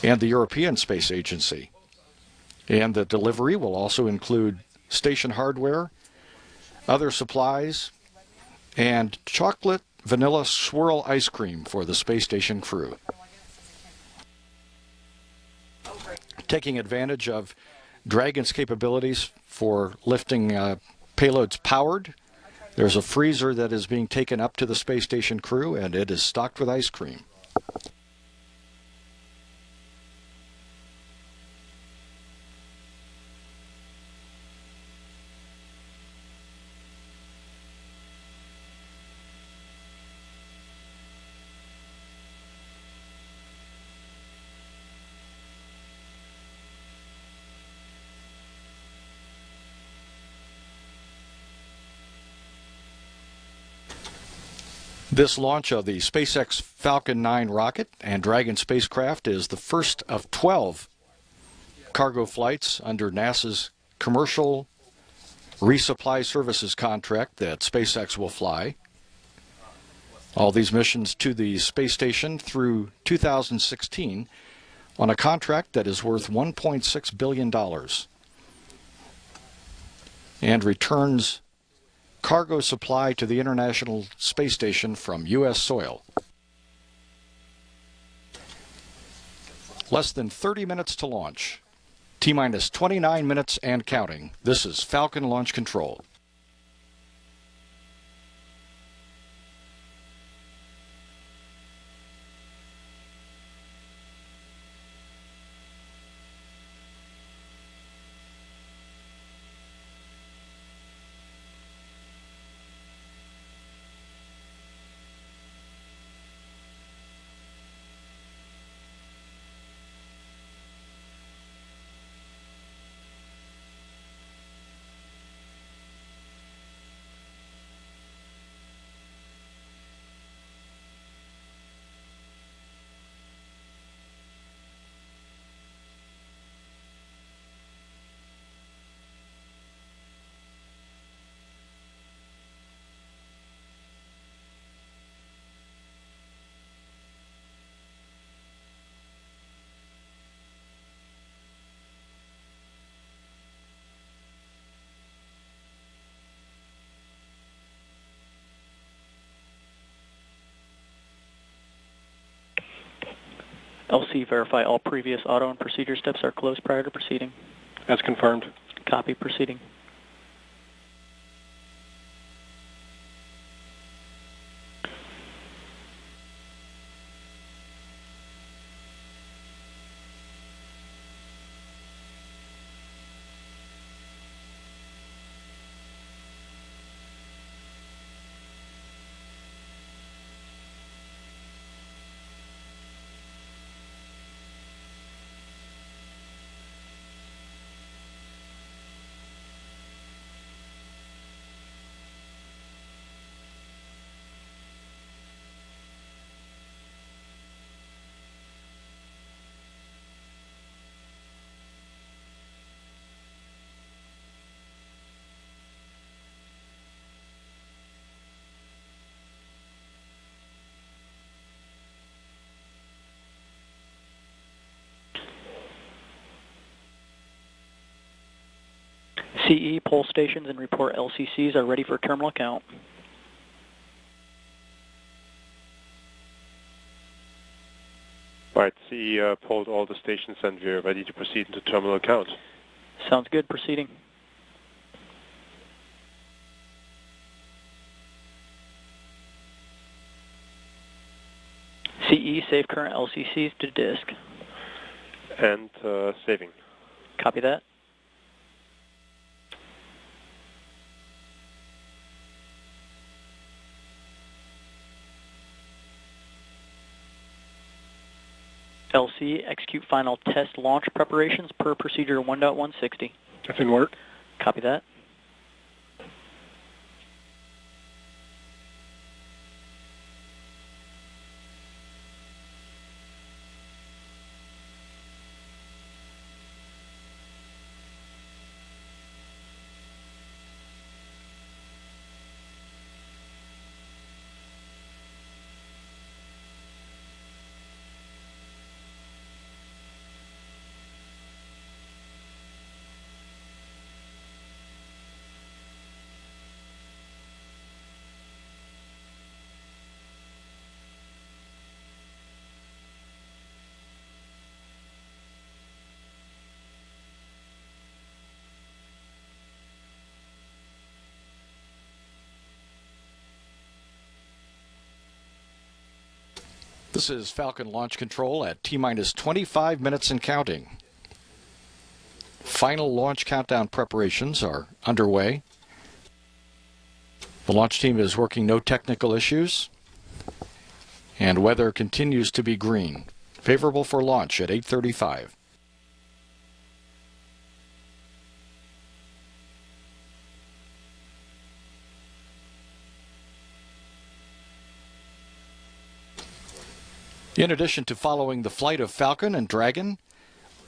and the European Space Agency. And the delivery will also include station hardware, other supplies, and chocolate vanilla swirl ice cream for the space station crew. Taking advantage of Dragon's capabilities for lifting payloads powered, there's a freezer that is being taken up to the space station crew, and it is stocked with ice cream. This launch of the SpaceX Falcon 9 rocket and Dragon spacecraft is the first of 12 cargo flights under NASA's Commercial resupply services contract that SpaceX will fly. All these missions to the space station through 2016 on a contract that is worth $1.6 billion and returns cargo supply to the International Space Station from U.S. soil. Less than 30 minutes to launch. T-minus 29 minutes and counting. This is Falcon Launch Control. LC, verify all previous auto and procedure steps are closed prior to proceeding. That's confirmed. Copy, proceeding. CE, poll stations and report LCCs are ready for terminal count. All right, CE polled all the stations and we're ready to proceed into terminal count. Sounds good, proceeding. CE, save current LCCs to disk. And saving. Copy that. LC, execute final test launch preparations per procedure 1.160. That's in work. Copy that. This is Falcon Launch Control at T-minus 25 minutes and counting. Final launch countdown preparations are underway. The launch team is working no technical issues, and weather continues to be green, favorable for launch at 8:35. In addition to following the flight of Falcon and Dragon,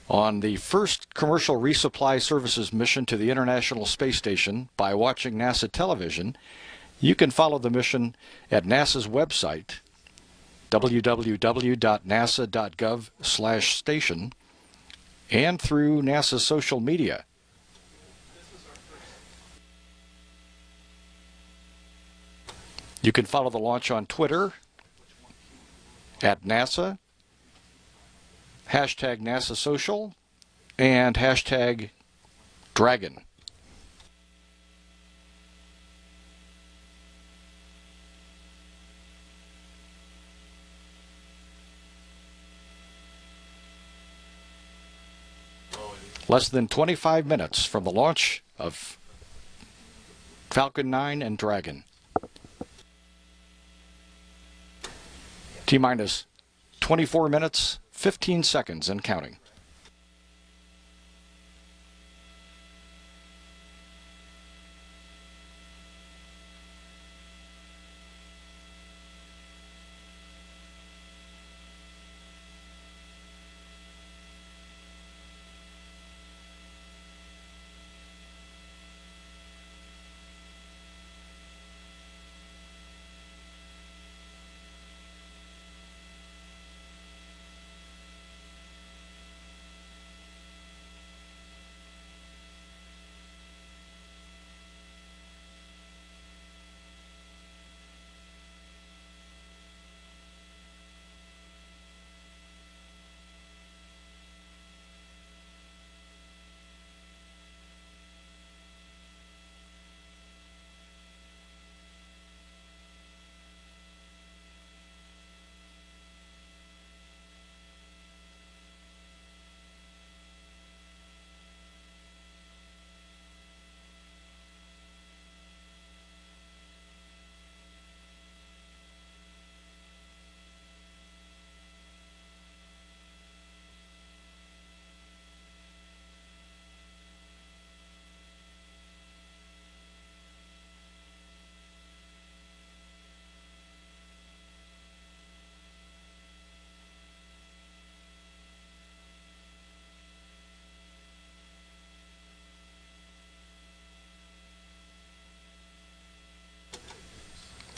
on the first commercial resupply services mission to the International Space Station by watching NASA television. You can follow the mission at NASA's website, www.nasa.gov/station, and through NASA's social media. You can follow the launch on Twitter at NASA, hashtag NASA Social, and hashtag Dragon. Less than 25 minutes from the launch of Falcon 9 and Dragon. T-minus 24 minutes, 15 seconds and counting.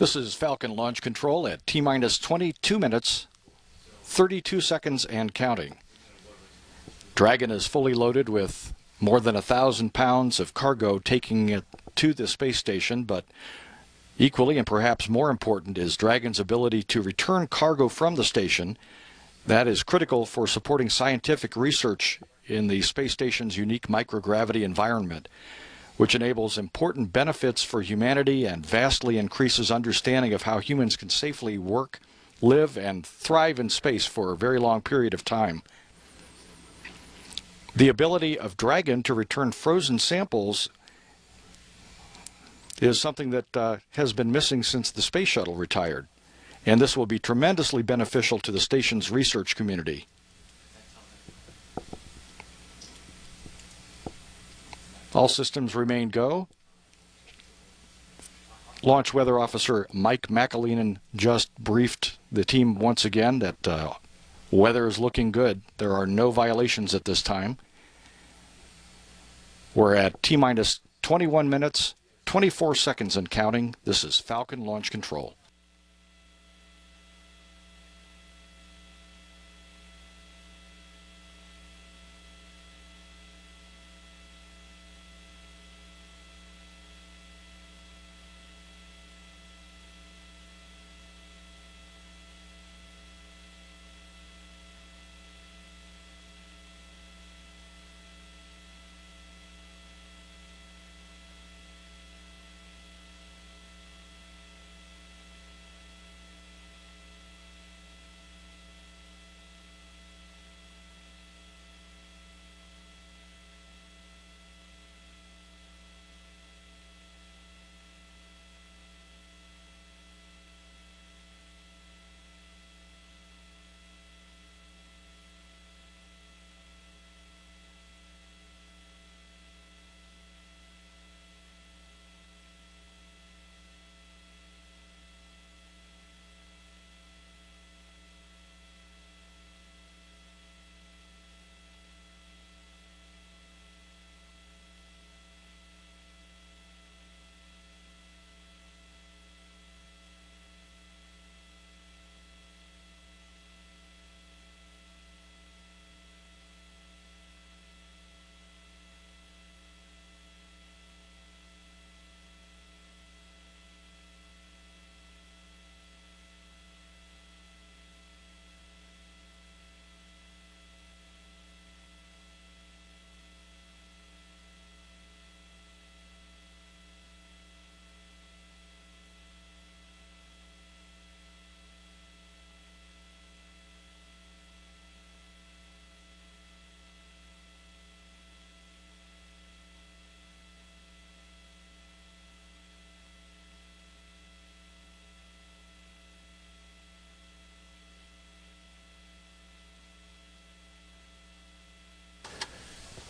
This is Falcon Launch Control at T-minus 22 minutes, 32 seconds and counting. Dragon is fully loaded with more than 1,000 pounds of cargo taking it to the space station, but equally and perhaps more important is Dragon's ability to return cargo from the station. That is critical for supporting scientific research in the space station's unique microgravity environment, which enables important benefits for humanity and vastly increases understanding of how humans can safely work, live, and thrive in space for a very long period of time. The ability of Dragon to return frozen samples is something that has been missing since the space shuttle retired, and this will be tremendously beneficial to the station's research community. All systems remain go. Launch Weather Officer Mike McAleenan just briefed the team once again that weather is looking good. There are no violations at this time. We're at T-minus 21 minutes, 24 seconds and counting. This is Falcon Launch Control.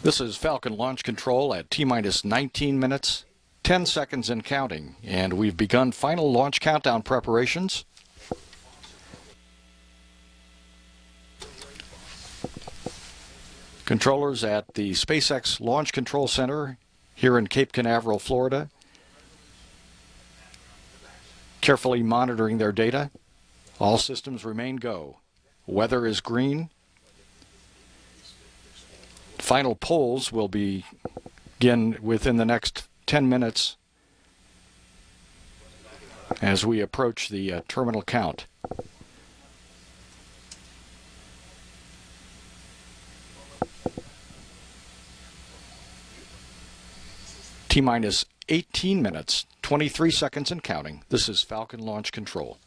This is Falcon Launch Control at T-minus 19 minutes, 10 seconds and counting. And we've begun final launch countdown preparations. Controllers at the SpaceX Launch Control Center here in Cape Canaveral, Florida, carefully monitoring their data. All systems remain go. Weather is green. Final polls will begin within the next 10 minutes as we approach the terminal count. T-minus 18 minutes, 23 seconds and counting. This is Falcon Launch Control.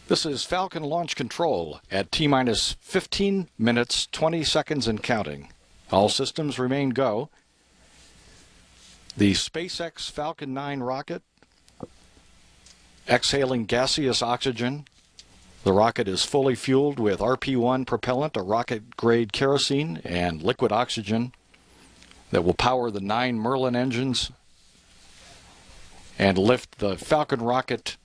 This is Falcon Launch Control at T-minus 15 minutes, 20 seconds and counting. All systems remain go. The SpaceX Falcon 9 rocket exhaling gaseous oxygen. The rocket is fully fueled with RP-1 propellant, a rocket-grade kerosene, and liquid oxygen that will power the 9 Merlin engines and lift the Falcon rocket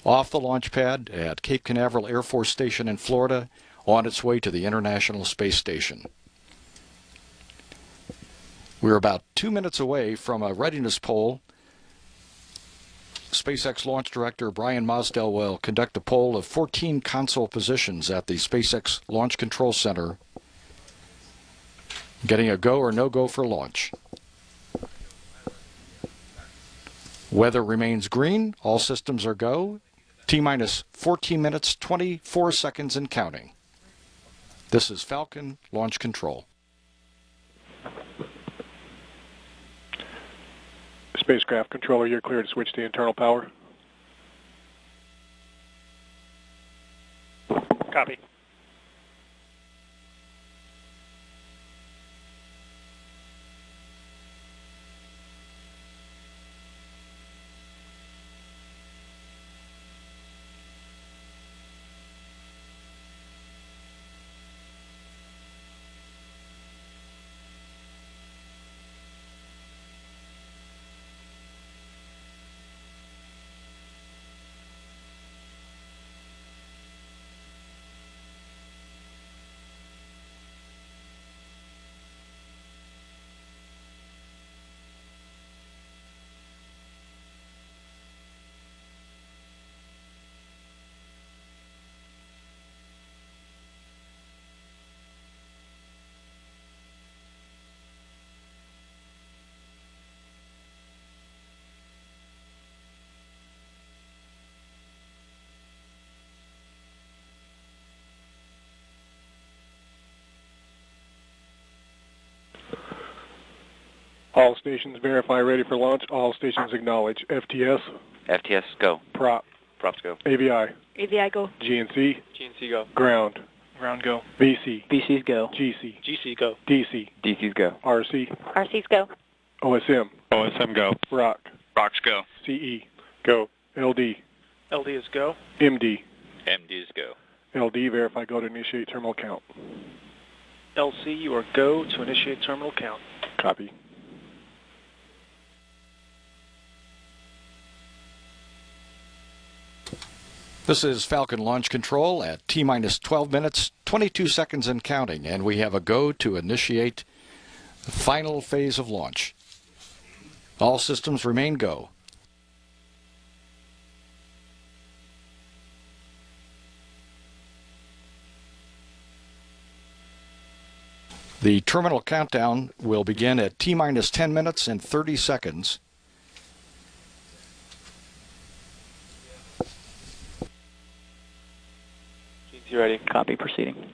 off the launch pad at Cape Canaveral Air Force Station in Florida on its way to the International Space Station. We're about 2 minutes away from a readiness poll. SpaceX Launch Director Brian Mosdell will conduct a poll of 14 console positions at the SpaceX Launch Control Center, getting a go or no-go for launch. Weather remains green. All systems are go. T-minus 14 minutes, 24 seconds and counting. This is Falcon Launch Control. Spacecraft controller, you're clear to switch to internal power. Copy. All stations verify ready for launch. All stations acknowledge. FTS. FTS, go. Prop. Props, go. AVI. AVI, go. GNC. GNC, go. Ground. Ground, go. VC. VCs go. GC. GC, go. DC. DC's, go. RC. RCs, go. OSM. OSM, go. ROC. Rocks, go. CE. Go. LD. LD is go. MD. MD's, go. LD, verify go to initiate terminal count. LC, you are go to initiate terminal count. Copy. This is Falcon Launch Control at T-minus 12 minutes, 22 seconds and counting, and we have a go to initiate the final phase of launch. All systems remain go. The terminal countdown will begin at T-minus 10 minutes and 30 seconds. GNC ready. Copy, proceeding.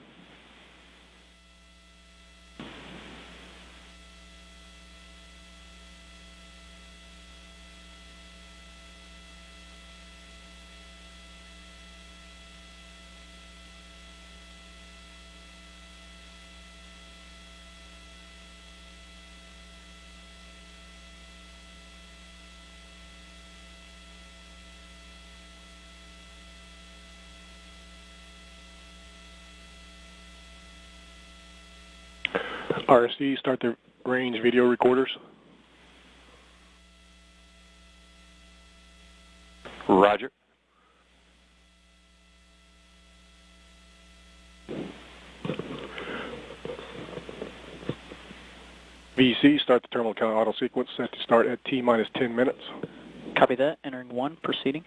RC, start the range video recorders. Roger. VC, start the terminal count auto sequence set to start at T-minus 10 minutes. Copy that. Entering 1, proceeding.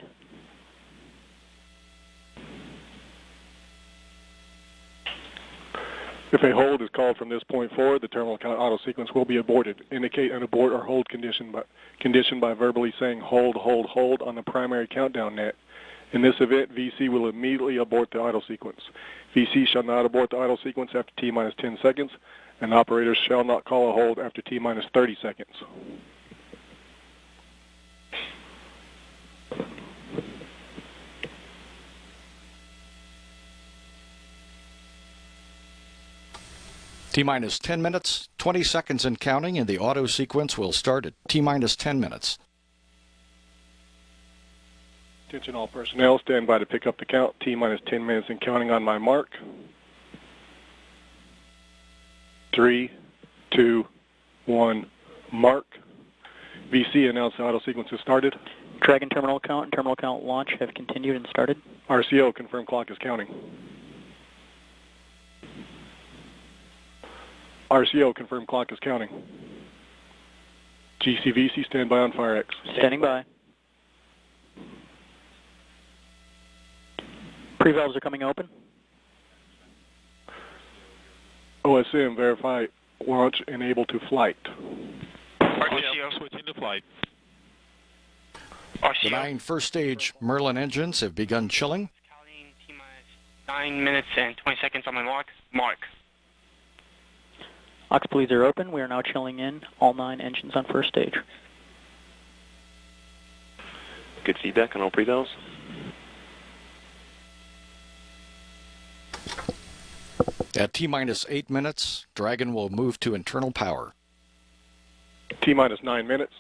If a hold is called from this point forward, the terminal count auto sequence will be aborted. Indicate an abort or hold condition by verbally saying hold, hold, hold on the primary countdown net. In this event, VC will immediately abort the idle sequence. VC shall not abort the idle sequence after T-minus 10 seconds, and operators shall not call a hold after T-minus 30 seconds. T-minus 10 minutes, 20 seconds and counting, and the auto sequence will start at T-minus 10 minutes. Attention all personnel, stand by to pick up the count. T-minus 10 minutes and counting on my mark. 3, 2, 1, mark. VC announce the auto sequence has started. Dragon terminal count and terminal count launch have continued and started. RCO, confirm clock is counting. RCO, confirm clock is counting. GCVC, stand by on FireX. Standing by. Pre-valves are coming open. OSM, verify launch and able to flight. RCO, switching to flight. The 9 first stage Merlin engines have begun chilling. Counting T-minus 9 minutes and 20 seconds on my mark. Mark. Aux pulleys are open. We are now chilling in all 9 engines on first stage. good feedback on all prevals. At T-minus 8 minutes, Dragon will move to internal power. T-minus 9 minutes.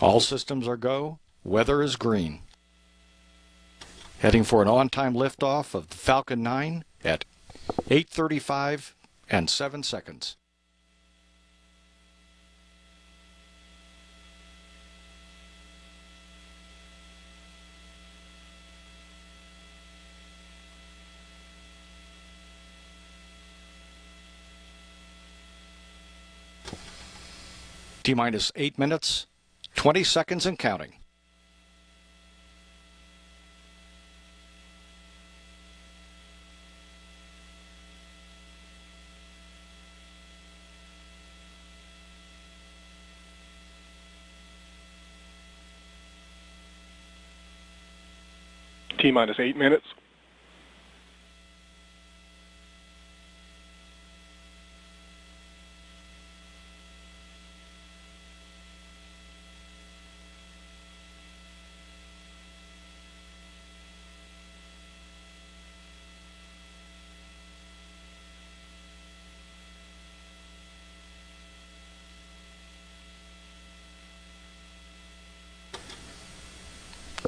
All systems are go. Weather is green. Heading for an on-time liftoff of the Falcon 9 at 8:35 and 7 seconds. T-minus 8 minutes, 20 seconds and counting. T-minus 8 minutes.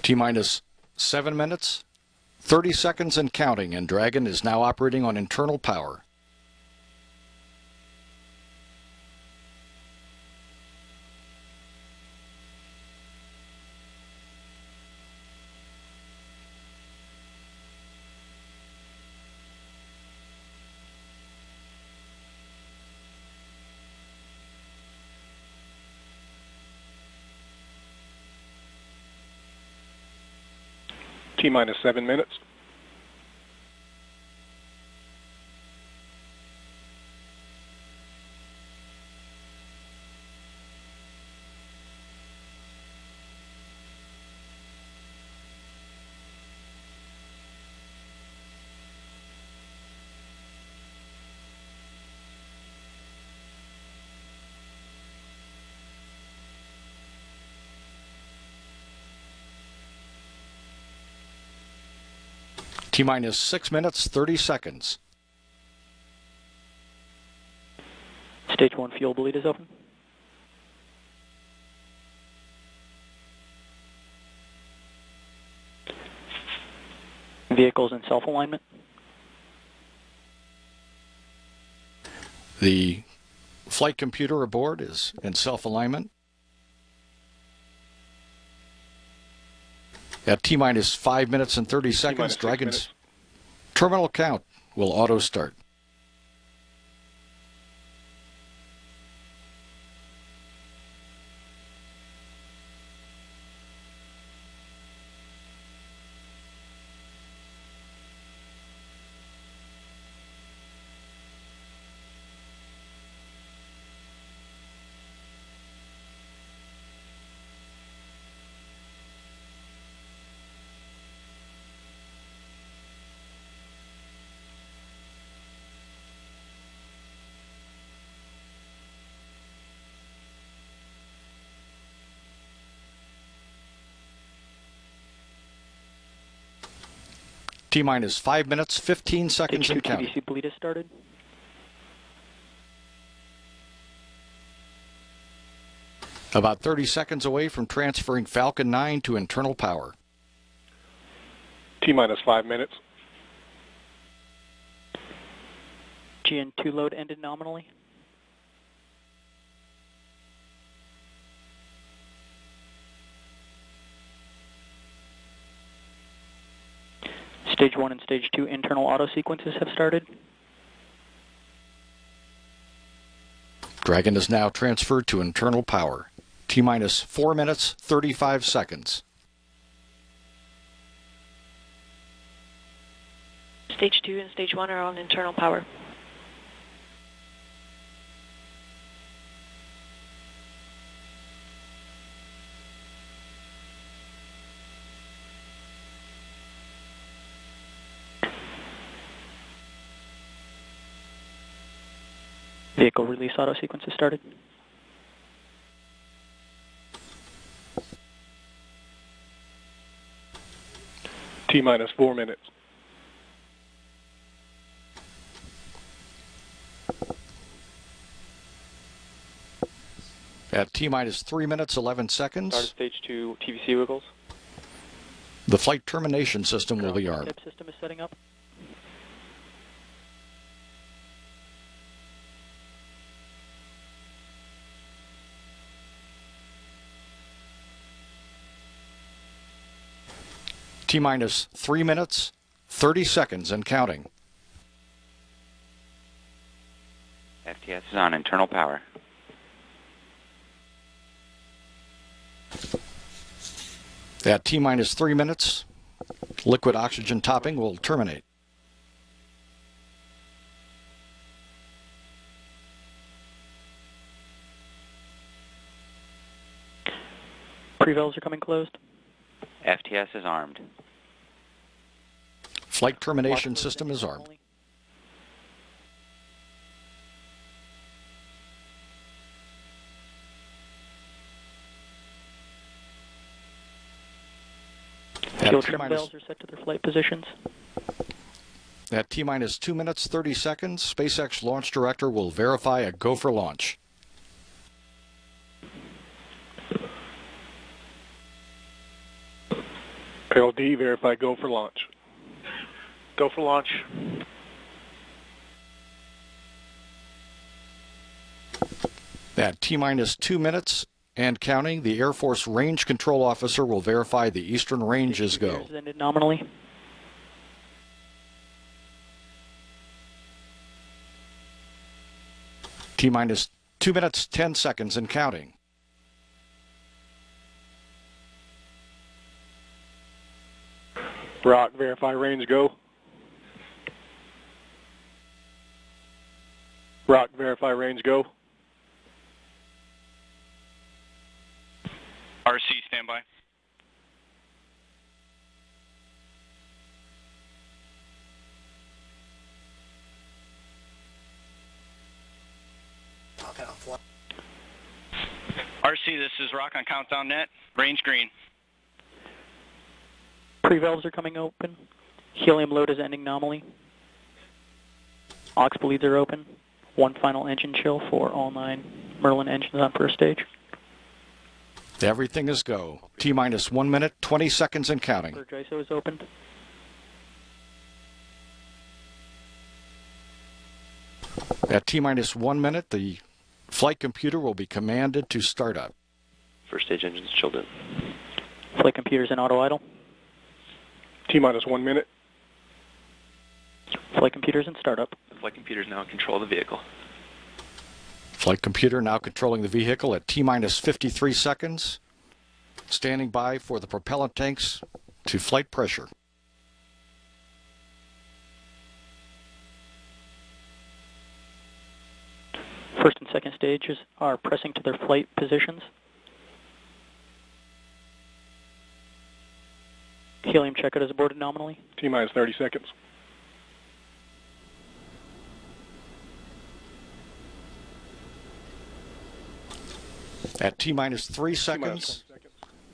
T-minus 7 minutes, 30 seconds and counting, and Dragon is now operating on internal power. T-minus 7 minutes. T-minus 6 minutes, 30 seconds. Stage 1 fuel bleed is open. Vehicles in self-alignment. The flight computer aboard is in self-alignment. At T-minus 5 minutes and 30 seconds, Dragon's terminal count will auto-start. T-minus 5 minutes, 15 seconds and counting. TDC bleed has started. About 30 seconds away from transferring Falcon 9 to internal power. T-minus 5 minutes. GN2 load ended nominally. Stage 1 and Stage 2 internal auto sequences have started. Dragon is now transferred to internal power. T-minus 4 minutes, 35 seconds. Stage 2 and Stage 1 are on internal power. Vehicle release auto sequence is started. T-minus 4 minutes. At T-minus 3 minutes, 11 seconds, Start of stage 2 TVC vehicles. the flight termination system will be armed. Tip system is setting up. T-minus 3 minutes, 30 seconds and counting. FTS is on internal power. At T-minus 3 minutes, liquid oxygen topping will terminate. Pre-valves are coming closed. FTS is armed. Flight termination system is armed. Fuel trim valves are set to their flight positions. At T-minus 2 minutes, 30 seconds, SpaceX launch director will verify a go for launch. LD, verify go for launch. Go for launch. At T-minus 2 minutes and counting, the Air Force Range Control Officer will verify the eastern range is go. Ended nominally. T-minus 2 minutes, 10 seconds and counting. Rock, verify range go. Rock, verify range go. RC, standby. RC, this is Rock on Countdown Net. Range green. Pre-valves are coming open. Helium load is ending nominally. Aux bleeds are open. One final engine chill for all 9 Merlin engines on first stage. Everything is go. T-minus 1 minute, 20 seconds and counting. Purge ISO is opened. At T-minus 1 minute, the flight computer will be commanded to start up. First stage engines chilled in. Flight computers in auto idle. T-minus 1 minute. Flight computers in startup. The flight computer is now in control of the vehicle. Flight computer now controlling the vehicle at T-minus 53 seconds. Standing by for the propellant tanks to flight pressure. First and second stages are pressing to their flight positions. Helium checkout is aborted nominally. T-minus 30 seconds. At T-minus 3 seconds,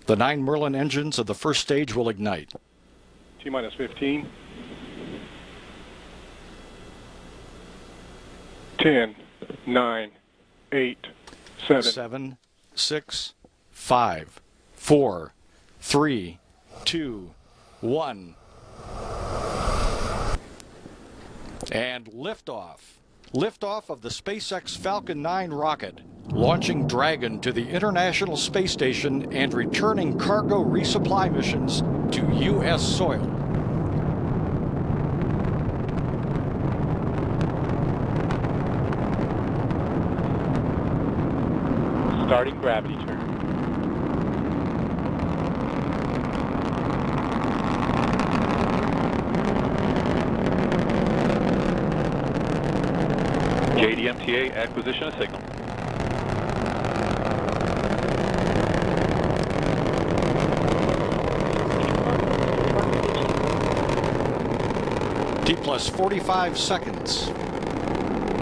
the 9 Merlin engines of the first stage will ignite. T-minus 15. 10, 9, 8, 7. 7, 6, 5, 4, 3, 2, 1. And liftoff. Liftoff of the SpaceX Falcon 9 rocket, launching Dragon to the International Space Station and returning cargo resupply missions to U.S. soil. Starting gravity turn. JDMTA acquisition of signal. T plus 45 seconds.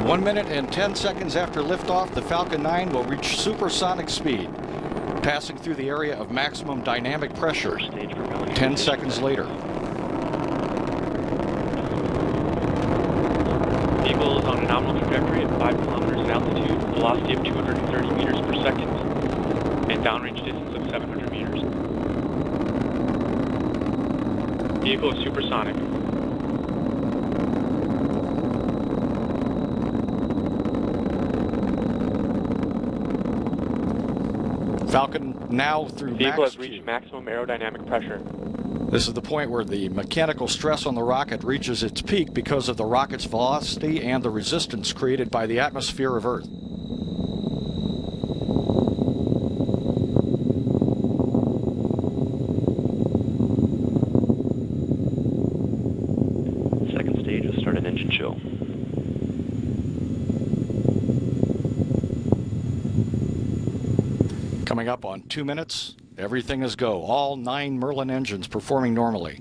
1 minute and 10 seconds after liftoff, the Falcon 9 will reach supersonic speed, passing through the area of maximum dynamic pressure 10 seconds later. Vehicle is on a nominal trajectory at 5 kilometers in altitude, velocity of 230 meters per second, and downrange distance of 700 meters. Vehicle is supersonic. Falcon now through Vehicle max has reached Q. maximum aerodynamic pressure. This is the point where the mechanical stress on the rocket reaches its peak because of the rocket's velocity and the resistance created by the atmosphere of Earth. Second stage will start an engine chill. Coming up on 2 minutes, everything is go. All 9 Merlin engines performing normally.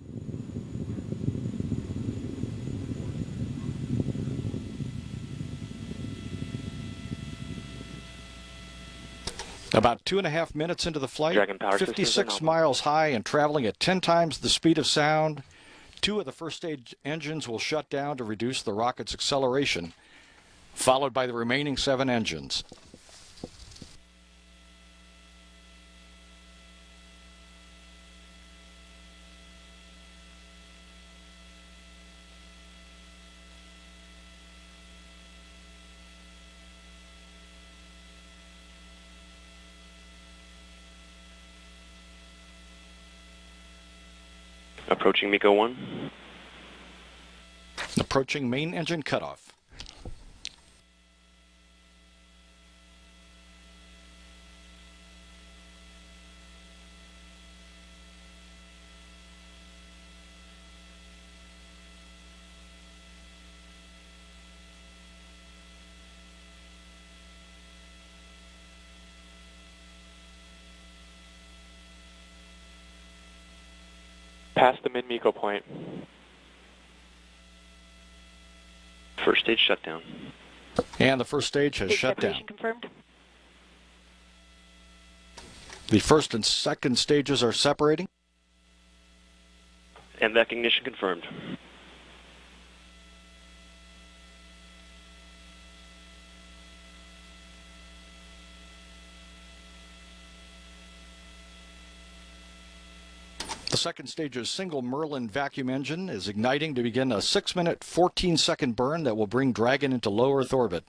About 2.5 minutes into the flight, Dragon power systems are 56 nominal. miles high and traveling at 10 times the speed of sound. 2 of the first stage engines will shut down to reduce the rocket's acceleration, followed by the remaining 7 engines. Approaching MECO 1. Approaching main engine cutoff. Past the mid-MECO point. First stage shutdown. And the first stage has shut down. Confirmed. The first and second stages are separating. And that ignition confirmed. The second stage's single Merlin vacuum engine is igniting to begin a 6-minute, 14-second burn that will bring Dragon into low Earth orbit.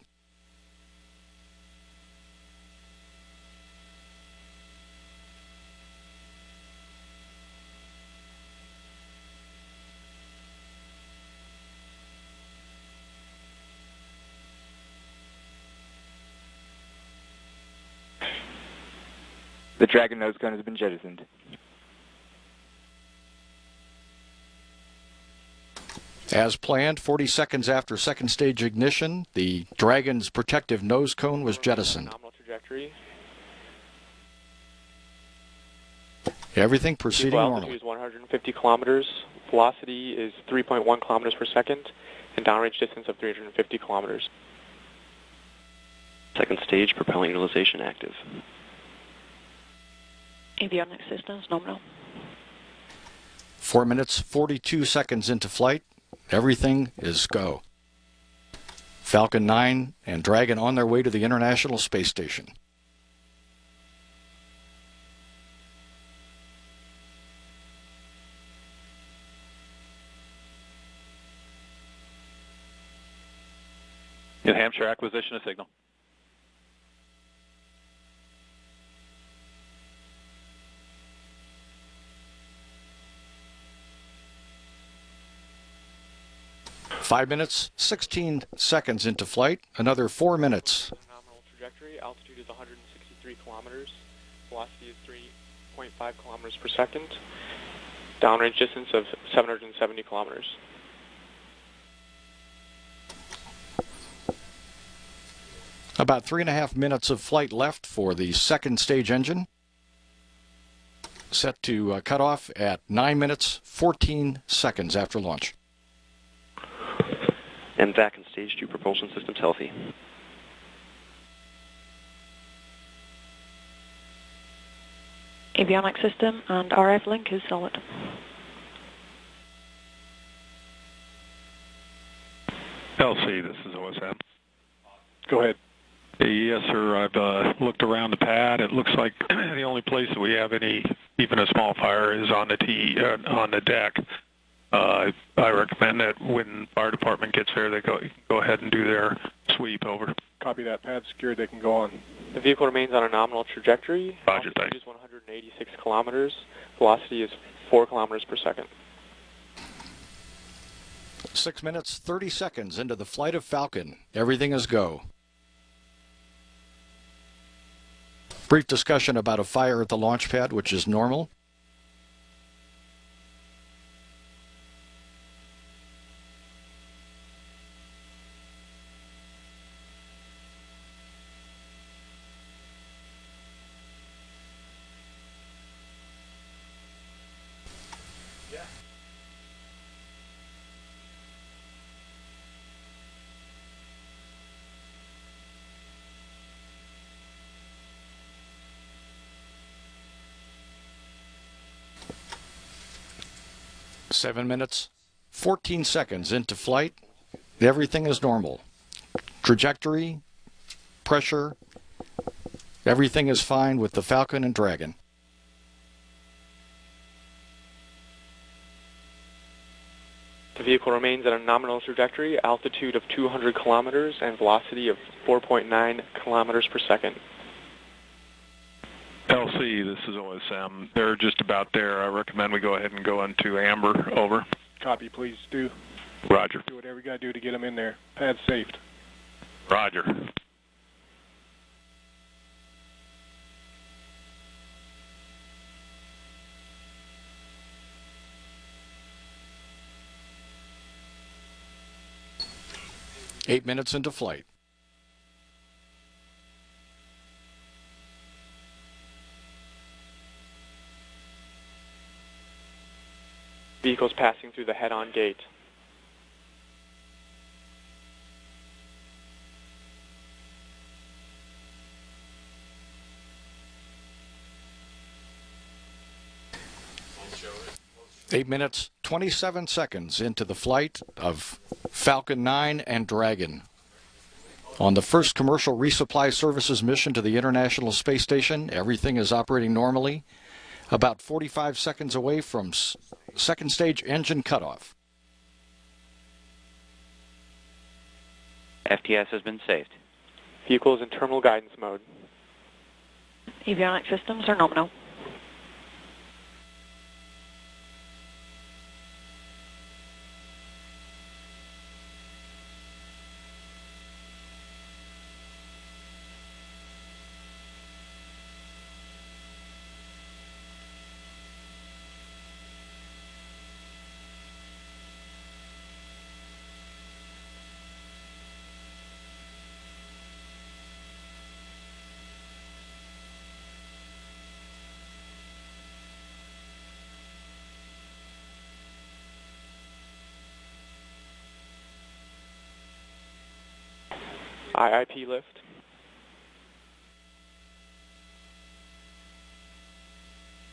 The Dragon nose gun has been jettisoned. As planned, 40 seconds after second stage ignition, the Dragon's protective nose cone was jettisoned. Nominal trajectory. Everything proceeding Altitude normally. is 150 kilometers. Velocity is 3.1 kilometers per second, and downrange distance of 350 kilometers. Second stage propellant utilization active. Avionics systems nominal. 4 minutes, 42 seconds into flight. Everything is go. Falcon 9 and Dragon on their way to the International Space Station. New Hampshire acquisition of signal. Five 5 minutes, 16 seconds into flight. Another 4 minutes. Nominal trajectory. Altitude is 163 kilometers. Velocity is 3.5 kilometers per second. Downrange distance of 770 kilometers. About 3.5 minutes of flight left for the second stage engine. Set to cut off at 9 minutes, 14 seconds after launch. And VAC and stage 2 propulsion systems healthy. Avionics system and RF link is solid. LC, this is OSM. Go ahead. Yes, sir. I've looked around the pad. It looks like the only place that we have even a small fire is on the deck. I recommend that when fire department gets there, they go ahead and do their sweep. Over. Copy that. Pad secured. They can go on. The vehicle remains on a nominal trajectory. Roger, altitude is 186 kilometers. Velocity is 4 kilometers per second. 6 minutes, 30 seconds into the flight of Falcon. Everything is go. Brief discussion about a fire at the launch pad, which is normal. Seven minutes, 14 seconds into flight. Everything is normal. Trajectory, pressure, everything is fine with the Falcon and Dragon. The vehicle remains at a nominal trajectory, altitude of 200 kilometers, and velocity of 4.9 kilometers per second. LC, this is OSM. They're just about there. I recommend we go ahead and go into amber. Over. Copy, please do. Roger. Do whatever you got to do to get them in there. Pad's saved. Roger. Eight minutes into flight. Vehicles passing through the head-on gate. Eight minutes, 27 seconds into the flight of Falcon 9 and Dragon. On the first commercial resupply services mission to the International Space Station, everything is operating normally. About 45 seconds away from second stage engine cutoff. FTS has been saved. Vehicle is in terminal guidance mode. Avionics systems are nominal. IIP lift.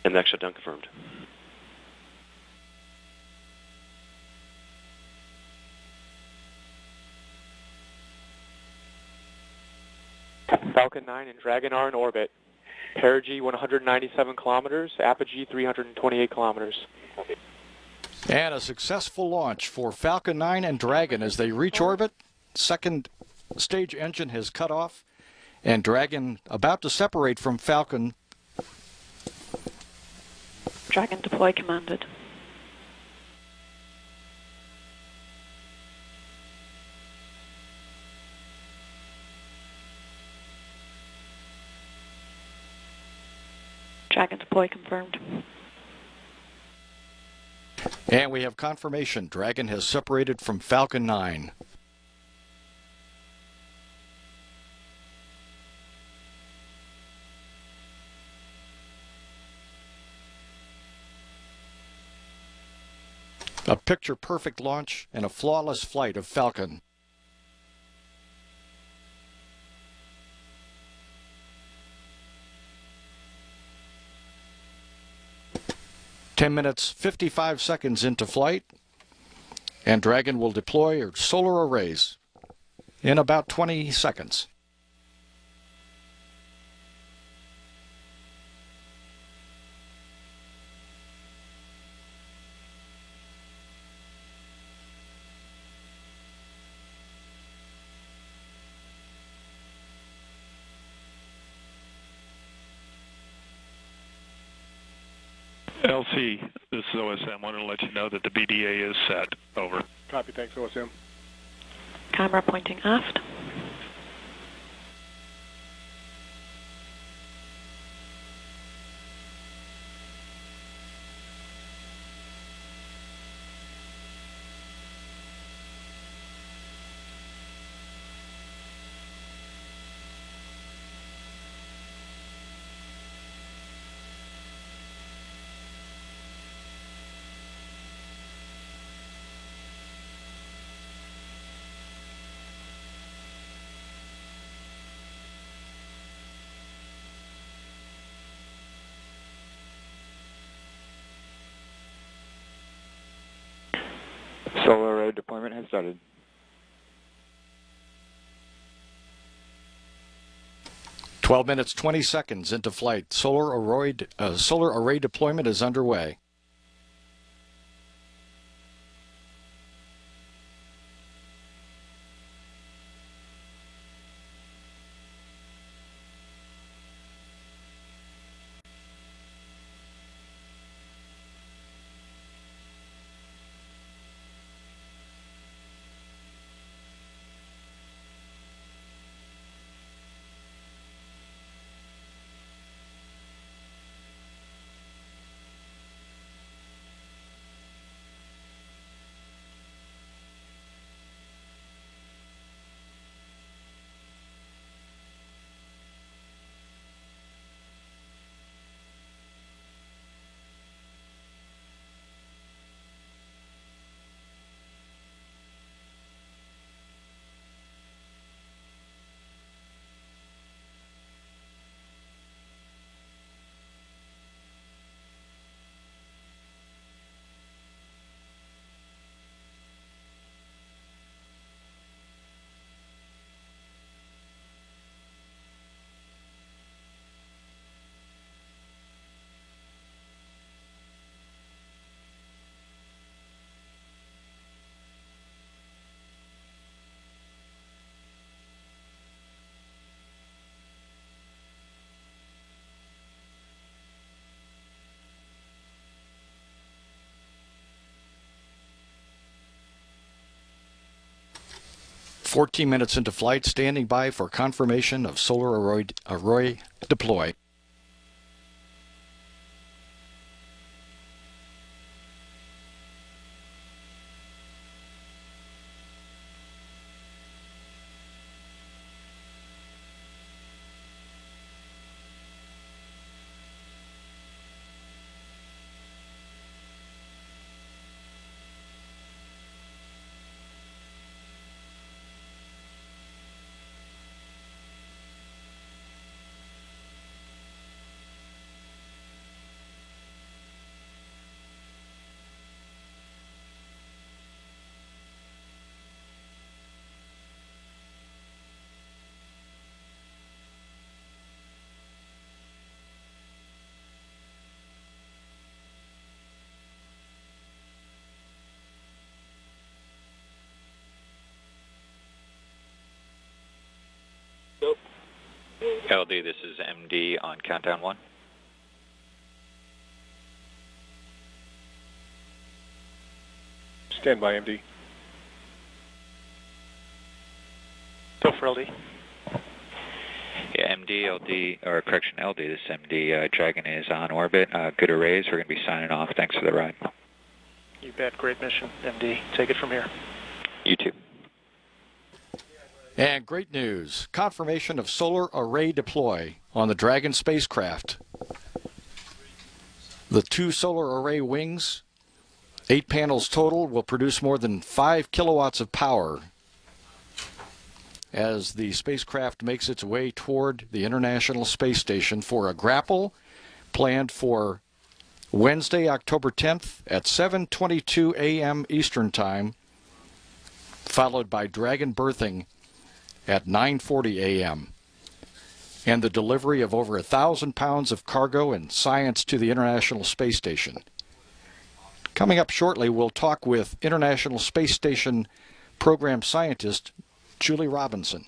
And next shutdown confirmed. Falcon 9 and Dragon are in orbit. Perigee 197 kilometers, apogee 328 kilometers. And a successful launch for Falcon 9 and Dragon as they reach orbit. Second stage engine has cut off, and Dragon about to separate from Falcon. Dragon deploy commanded. Dragon deploy confirmed. And we have confirmation. Dragon has separated from Falcon 9. A picture-perfect launch and a flawless flight of Falcon. 10 minutes, 55 seconds into flight, and Dragon will deploy solar arrays in about 20 seconds. LC, this is OSM. Wanted to let you know that the BDA is set. Over. Copy. Thanks, OSM. Camera pointing aft. Solar array deployment has started. "12 minutes, 20 seconds into flight. Solar array deployment is underway. "14 minutes into flight, standing by for confirmation of solar array deploy." LD, this is MD on countdown 1. Stand by, MD. Go for LD. Yeah, MD, LD, or correction, LD, this is MD. Dragon is on orbit. Good arrays. We're going to be signing off. Thanks for the ride. You bet. Great mission, MD. Take it from here. You too. And great news, confirmation of solar array deploy on the Dragon spacecraft. The 2 solar array wings, 8 panels total, will produce more than 5 kilowatts of power as the spacecraft makes its way toward the International Space Station for a grapple planned for Wednesday, October 10th at 7:22 a.m. Eastern Time, followed by Dragon berthing at 9:40 a.m. and the delivery of over 1,000 pounds of cargo and science to the International Space Station. Coming up shortly, we'll talk with International Space Station program scientist Julie Robinson.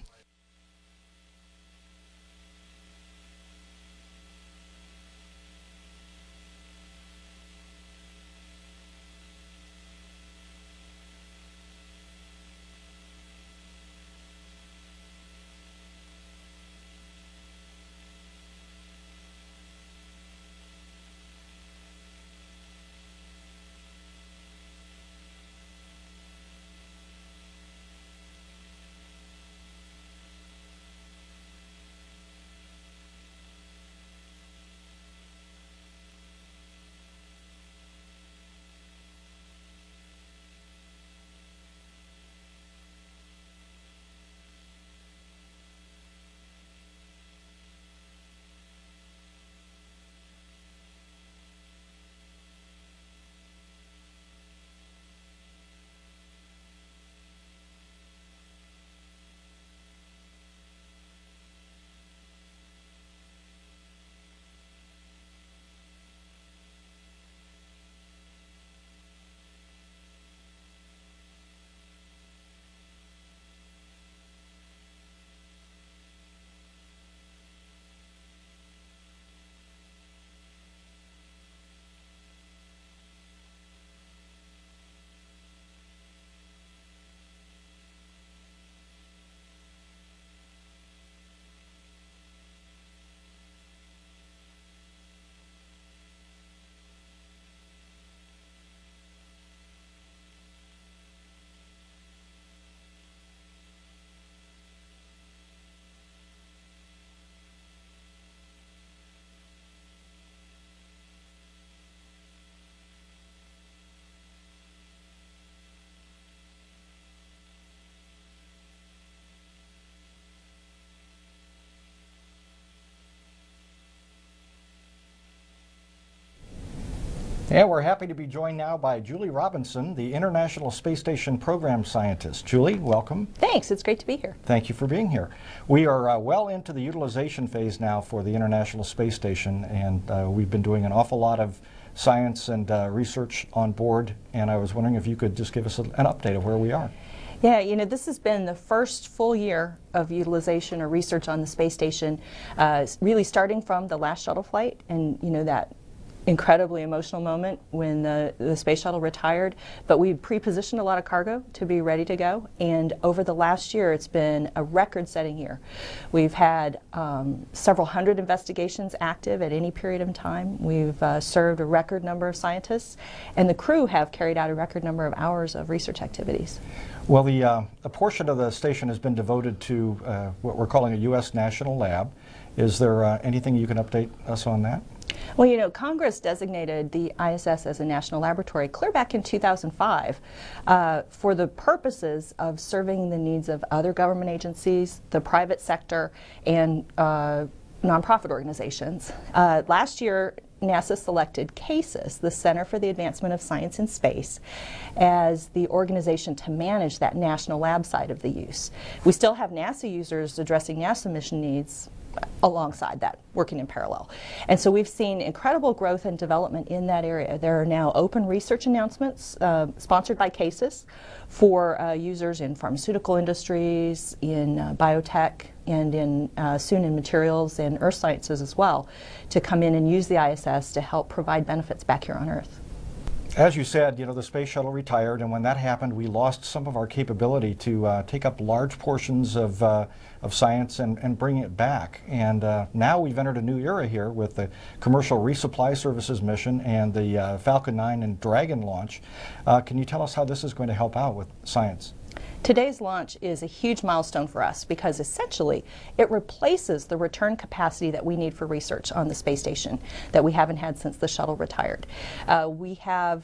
And we're happy to be joined now by Julie Robinson, the International Space Station program scientist. Julie, welcome. Thanks, it's great to be here. Thank you for being here. We are well into the utilization phase now for the International Space Station, and we've been doing an awful lot of science and research on board, and I was wondering if you could just give us an update of where we are. Yeah, you know, this has been the first full year of utilization or research on the space station, really starting from the last shuttle flight, and you know, that incredibly emotional moment when the space shuttle retired, but we pre-positioned a lot of cargo to be ready to go, and over the last year it's been a record-setting year. We've had several hundred investigations active at any period of time. We've served a record number of scientists, and the crew have carried out a record number of hours of research activities. Well, a portion of the station has been devoted to what we're calling a U.S. National Lab. Is there anything you can update us on that? Well, you know, Congress designated the ISS as a national laboratory clear back in 2005 for the purposes of serving the needs of other government agencies, the private sector, and nonprofit organizations. Last year, NASA selected CASIS, the Center for the Advancement of Science in Space, as the organization to manage that national lab side of the use. We still have NASA users addressing NASA mission needs alongside that, working in parallel. And so we've seen incredible growth and development in that area. There are now open research announcements sponsored by CASIS for users in pharmaceutical industries, in biotech, and in soon in materials and earth sciences as well, to come in and use the ISS to help provide benefits back here on Earth. As you said, you know, the space shuttle retired, and when that happened, we lost some of our capability to take up large portions of science and bring it back. And now we've entered a new era here with the Commercial Resupply Services mission and the Falcon 9 and Dragon launch. Can you tell us how this is going to help out with science? Today's launch is a huge milestone for us because essentially it replaces the return capacity that we need for research on the space station that we haven't had since the shuttle retired. We have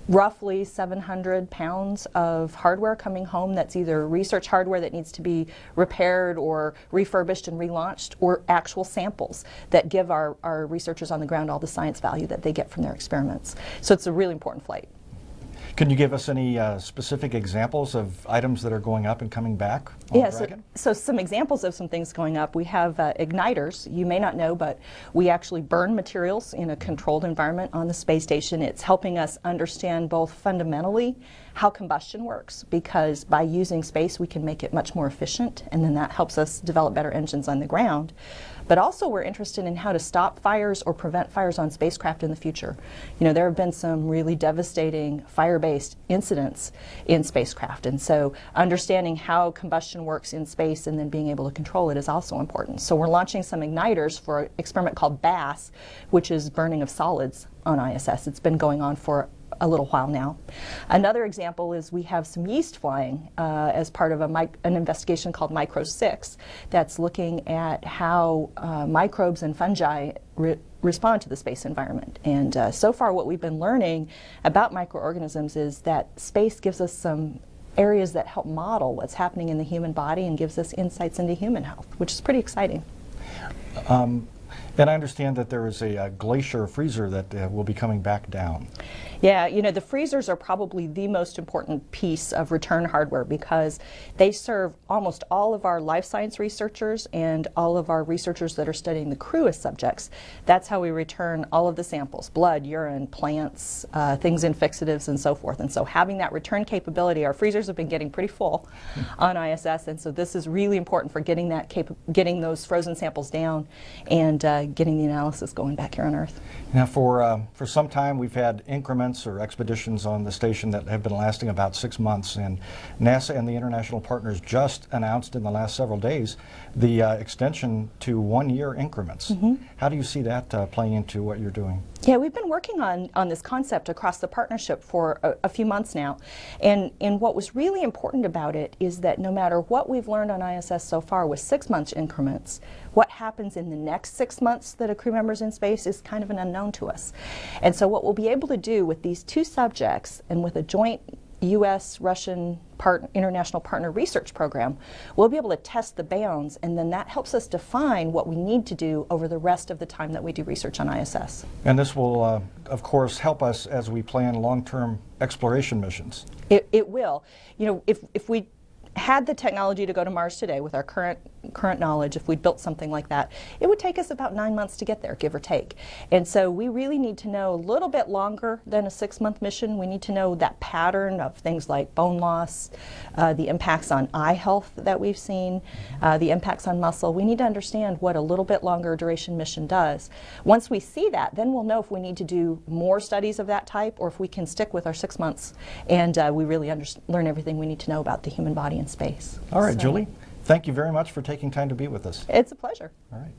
roughly 700 pounds of hardware coming home that's either research hardware that needs to be repaired or refurbished and relaunched, or actual samples that give our researchers on the ground all the science value that they get from their experiments. So it's a really important flight. Can you give us any specific examples of items that are going up and coming back on Dragon? So some examples of some things going up. We have igniters. You may not know, but we actually burn materials in a controlled environment on the space station. It's helping us understand both fundamentally how combustion works, because by using space we can make it much more efficient, and then that helps us develop better engines on the ground. But also we're interested in how to stop fires or prevent fires on spacecraft in the future. You know, there have been some really devastating fire-based incidents in spacecraft, and so understanding how combustion works in space and then being able to control it is also important. So we're launching some igniters for an experiment called BASS, which is burning of solids on ISS. It's been going on for a little while now. Another example is we have some yeast flying as part of an investigation called Micro 6 that's looking at how microbes and fungi respond to the space environment. And so far what we've been learning about microorganisms is that space gives us some areas that help model what's happening in the human body and gives us insights into human health, which is pretty exciting. And I understand that there is a glacier freezer that will be coming back down. Yeah, you know, the freezers are probably the most important piece of return hardware because they serve almost all of our life science researchers and all of our researchers that are studying the crew as subjects. That's how we return all of the samples: blood, urine, plants, things in fixatives, and so forth. And so having that return capability, our freezers have been getting pretty full on ISS, and so this is really important for getting that getting those frozen samples down and getting the analysis going back here on Earth. Now for some time we've had increments or expeditions on the station that have been lasting about 6 months, and NASA and the international partners just announced in the last several days the extension to 1-year increments. How do you see that playing into what you're doing? Yeah, we've been working on this concept across the partnership for a few months now, and what was really important about it is that no matter what we've learned on ISS so far with 6-month increments, what happens in the next 6 months that a crew member's in space is kind of an unknown to us. And so what we'll be able to do with these 2 subjects and with a joint U.S.-Russian international partner research program, we'll be able to test the bounds, and then that helps us define what we need to do over the rest of the time that we do research on ISS. And this will, of course, help us as we plan long-term exploration missions. It will. You know, if we had the technology to go to Mars today with our current knowledge, if we'd built something like that, it would take us about 9 months to get there, give or take. And so we really need to know a little bit longer than a 6-month mission. We need to know that pattern of things like bone loss, the impacts on eye health that we've seen, the impacts on muscle. We need to understand what a little bit longer duration mission does. Once we see that, then we'll know if we need to do more studies of that type or if we can stick with our 6 months and we really learn everything we need to know about the human body in space. All right, Julie, thank you very much for taking time to be with us. It's a pleasure. All right.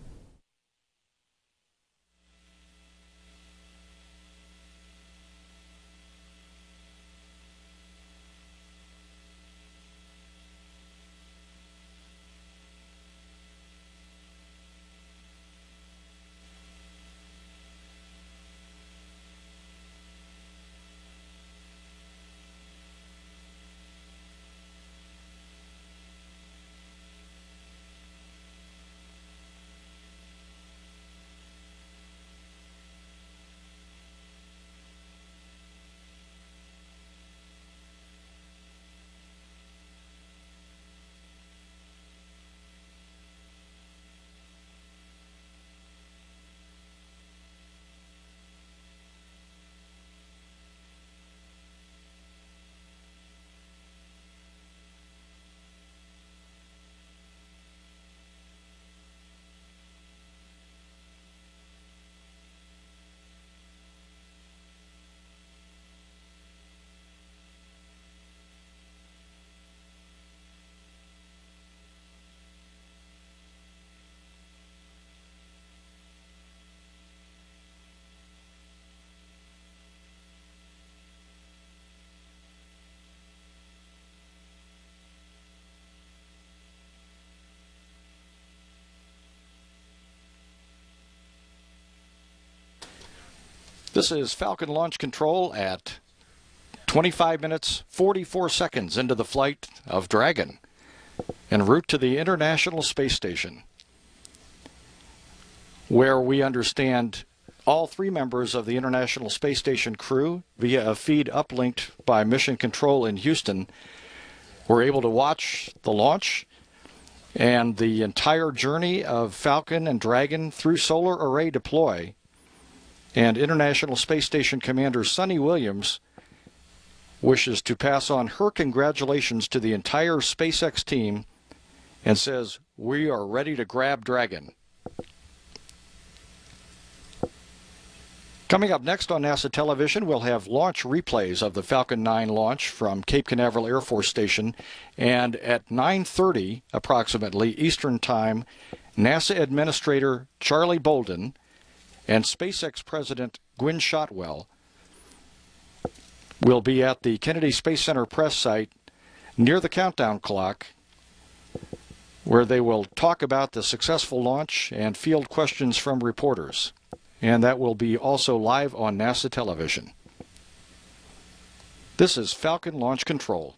This is Falcon Launch Control at 25 minutes, 44 seconds into the flight of Dragon, en route to the International Space Station, where we understand all 3 members of the International Space Station crew, via a feed uplinked by Mission Control in Houston, were able to watch the launch and the entire journey of Falcon and Dragon through solar array deploy. And International Space Station Commander Sunny Williams wishes to pass on her congratulations to the entire SpaceX team and says, "We are ready to grab Dragon." Coming up next on NASA television, we'll have launch replays of the Falcon 9 launch from Cape Canaveral Air Force Station. And at 9:30 approximately Eastern Time, NASA Administrator Charlie Bolden and SpaceX President Gwynne Shotwell will be at the Kennedy Space Center press site near the countdown clock, where they will talk about the successful launch and field questions from reporters. And that will be also live on NASA television. This is Falcon Launch Control.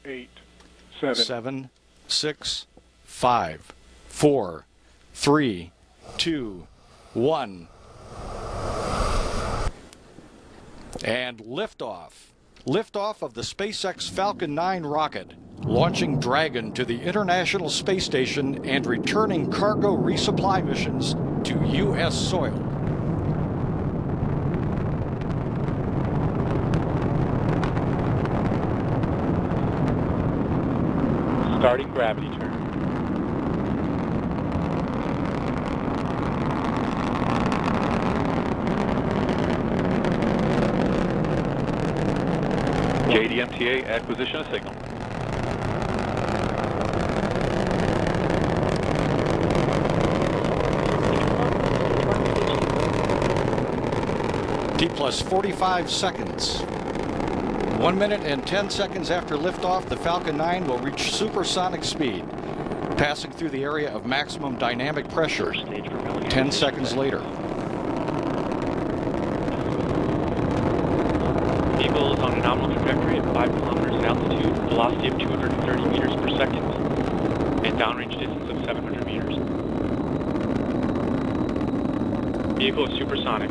Eight, 7, 6, 5, 4, 3, 2, 1. And liftoff. Liftoff of the SpaceX Falcon 9 rocket, launching Dragon to the International Space Station and returning cargo resupply missions to U.S. soil. Starting gravity turn. JDMTA acquisition of signal. T plus 45 seconds. 1 minute and 10 seconds after liftoff, the Falcon 9 will reach supersonic speed, passing through the area of maximum dynamic pressure 10 seconds later. Vehicle is on a nominal trajectory at 5 kilometers in altitude, velocity of 230 meters per second, and downrange distance of 700 meters. Vehicle is supersonic.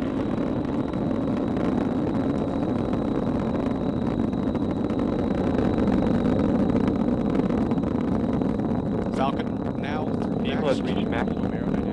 Falcon now through Vehicle has reached maximum aerodynamic.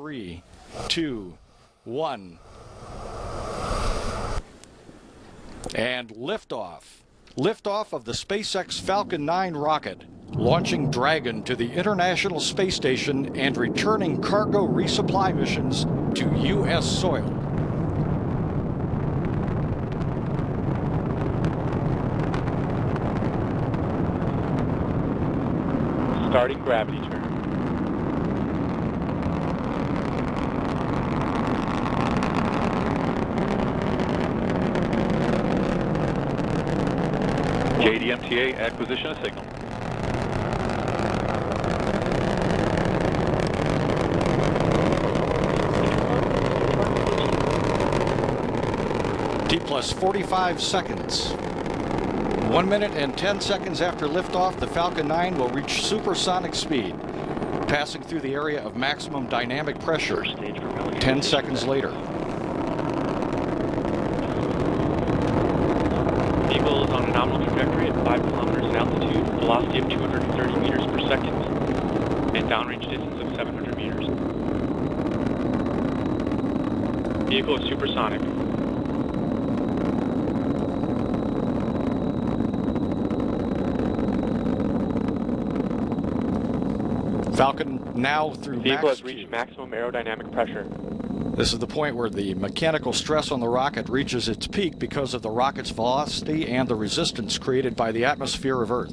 3, 2, 1. And liftoff. Liftoff of the SpaceX Falcon 9 rocket, launching Dragon to the International Space Station and returning cargo resupply missions to U.S. soil. Starting gravity turn. JDMTA acquisition of signal. T plus 45 seconds. 1 minute and 10 seconds after liftoff, the Falcon 9 will reach supersonic speed, passing through the area of maximum dynamic pressure 10 seconds later. Vehicle is on a nominal trajectory at 5 kilometers in altitude, velocity of 230 meters per second, and downrange distance of 700 meters. Vehicle is supersonic. Falcon now through Vehicle max has reached maximum aerodynamic pressure. This is the point where the mechanical stress on the rocket reaches its peak because of the rocket's velocity and the resistance created by the atmosphere of Earth.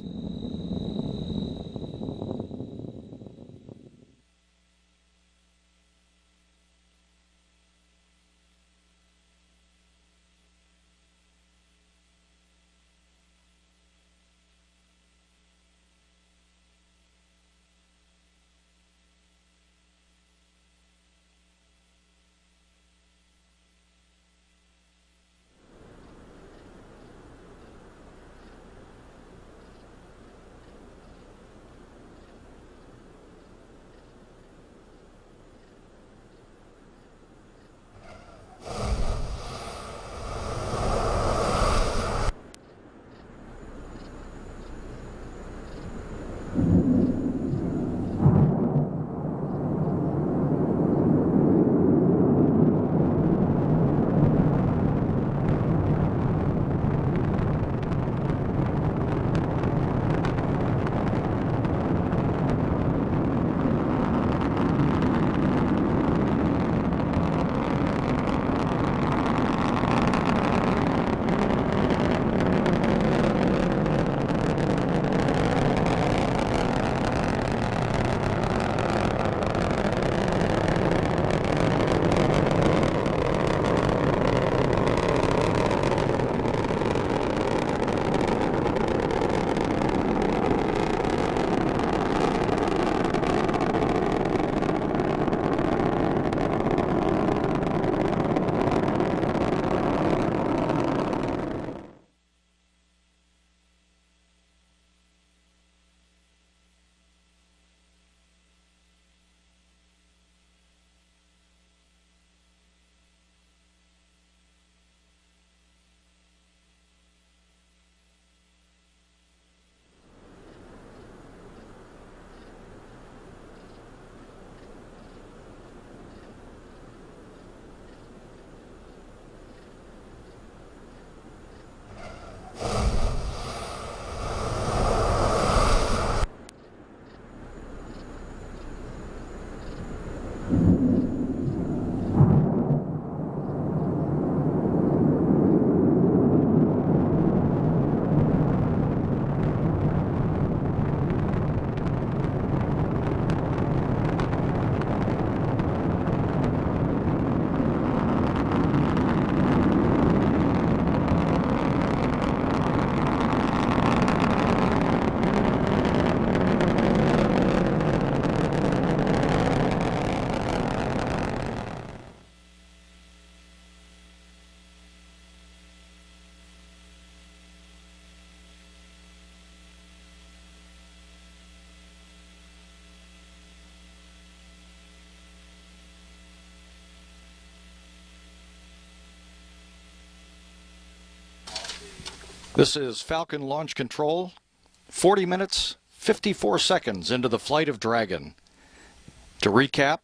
This is Falcon Launch Control, 40 minutes, 54 seconds into the flight of Dragon. To recap,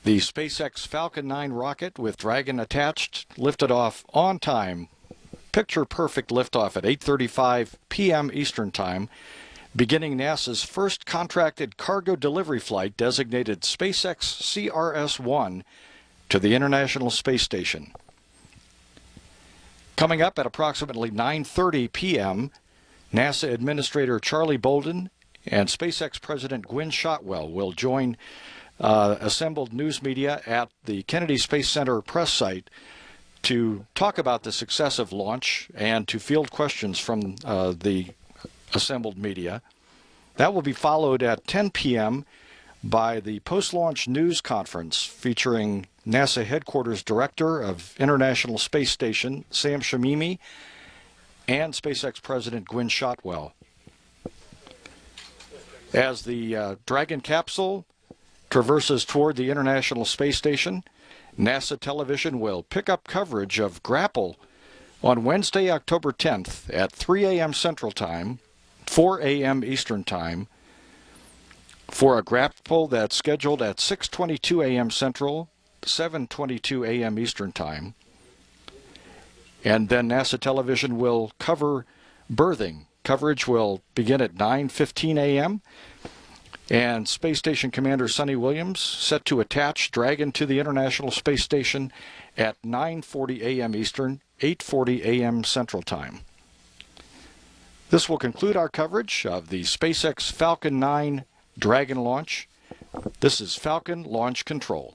The SpaceX Falcon 9 rocket with Dragon attached lifted off on time. Picture-perfect liftoff at 8:35 p.m. Eastern Time, beginning NASA's first contracted cargo delivery flight designated SpaceX CRS1 to the International Space Station. Coming up at approximately 9:30 p.m., NASA Administrator Charlie Bolden and SpaceX President Gwynne Shotwell will join assembled news media at the Kennedy Space Center press site to talk about the success of launch and to field questions from the assembled media. That will be followed at 10 p.m. by the post-launch news conference featuring NASA Headquarters Director of International Space Station, Sam Shamimi, and SpaceX President Gwynne Shotwell. As the Dragon capsule traverses toward the International Space Station, NASA television will pick up coverage of Grapple on Wednesday, October 10th at 3 a.m. Central Time, 4 a.m. Eastern Time, for a Grapple that's scheduled at 6:22 a.m. Central, 7:22 a.m. Eastern Time. And then NASA television will cover berthing. Coverage will begin at 9:15 a.m. And Space Station Commander Sonny Williams set to attach Dragon to the International Space Station at 9:40 a.m. Eastern, 8:40 a.m. Central Time. This will conclude our coverage of the SpaceX Falcon 9 Dragon launch. This is Falcon Launch Control.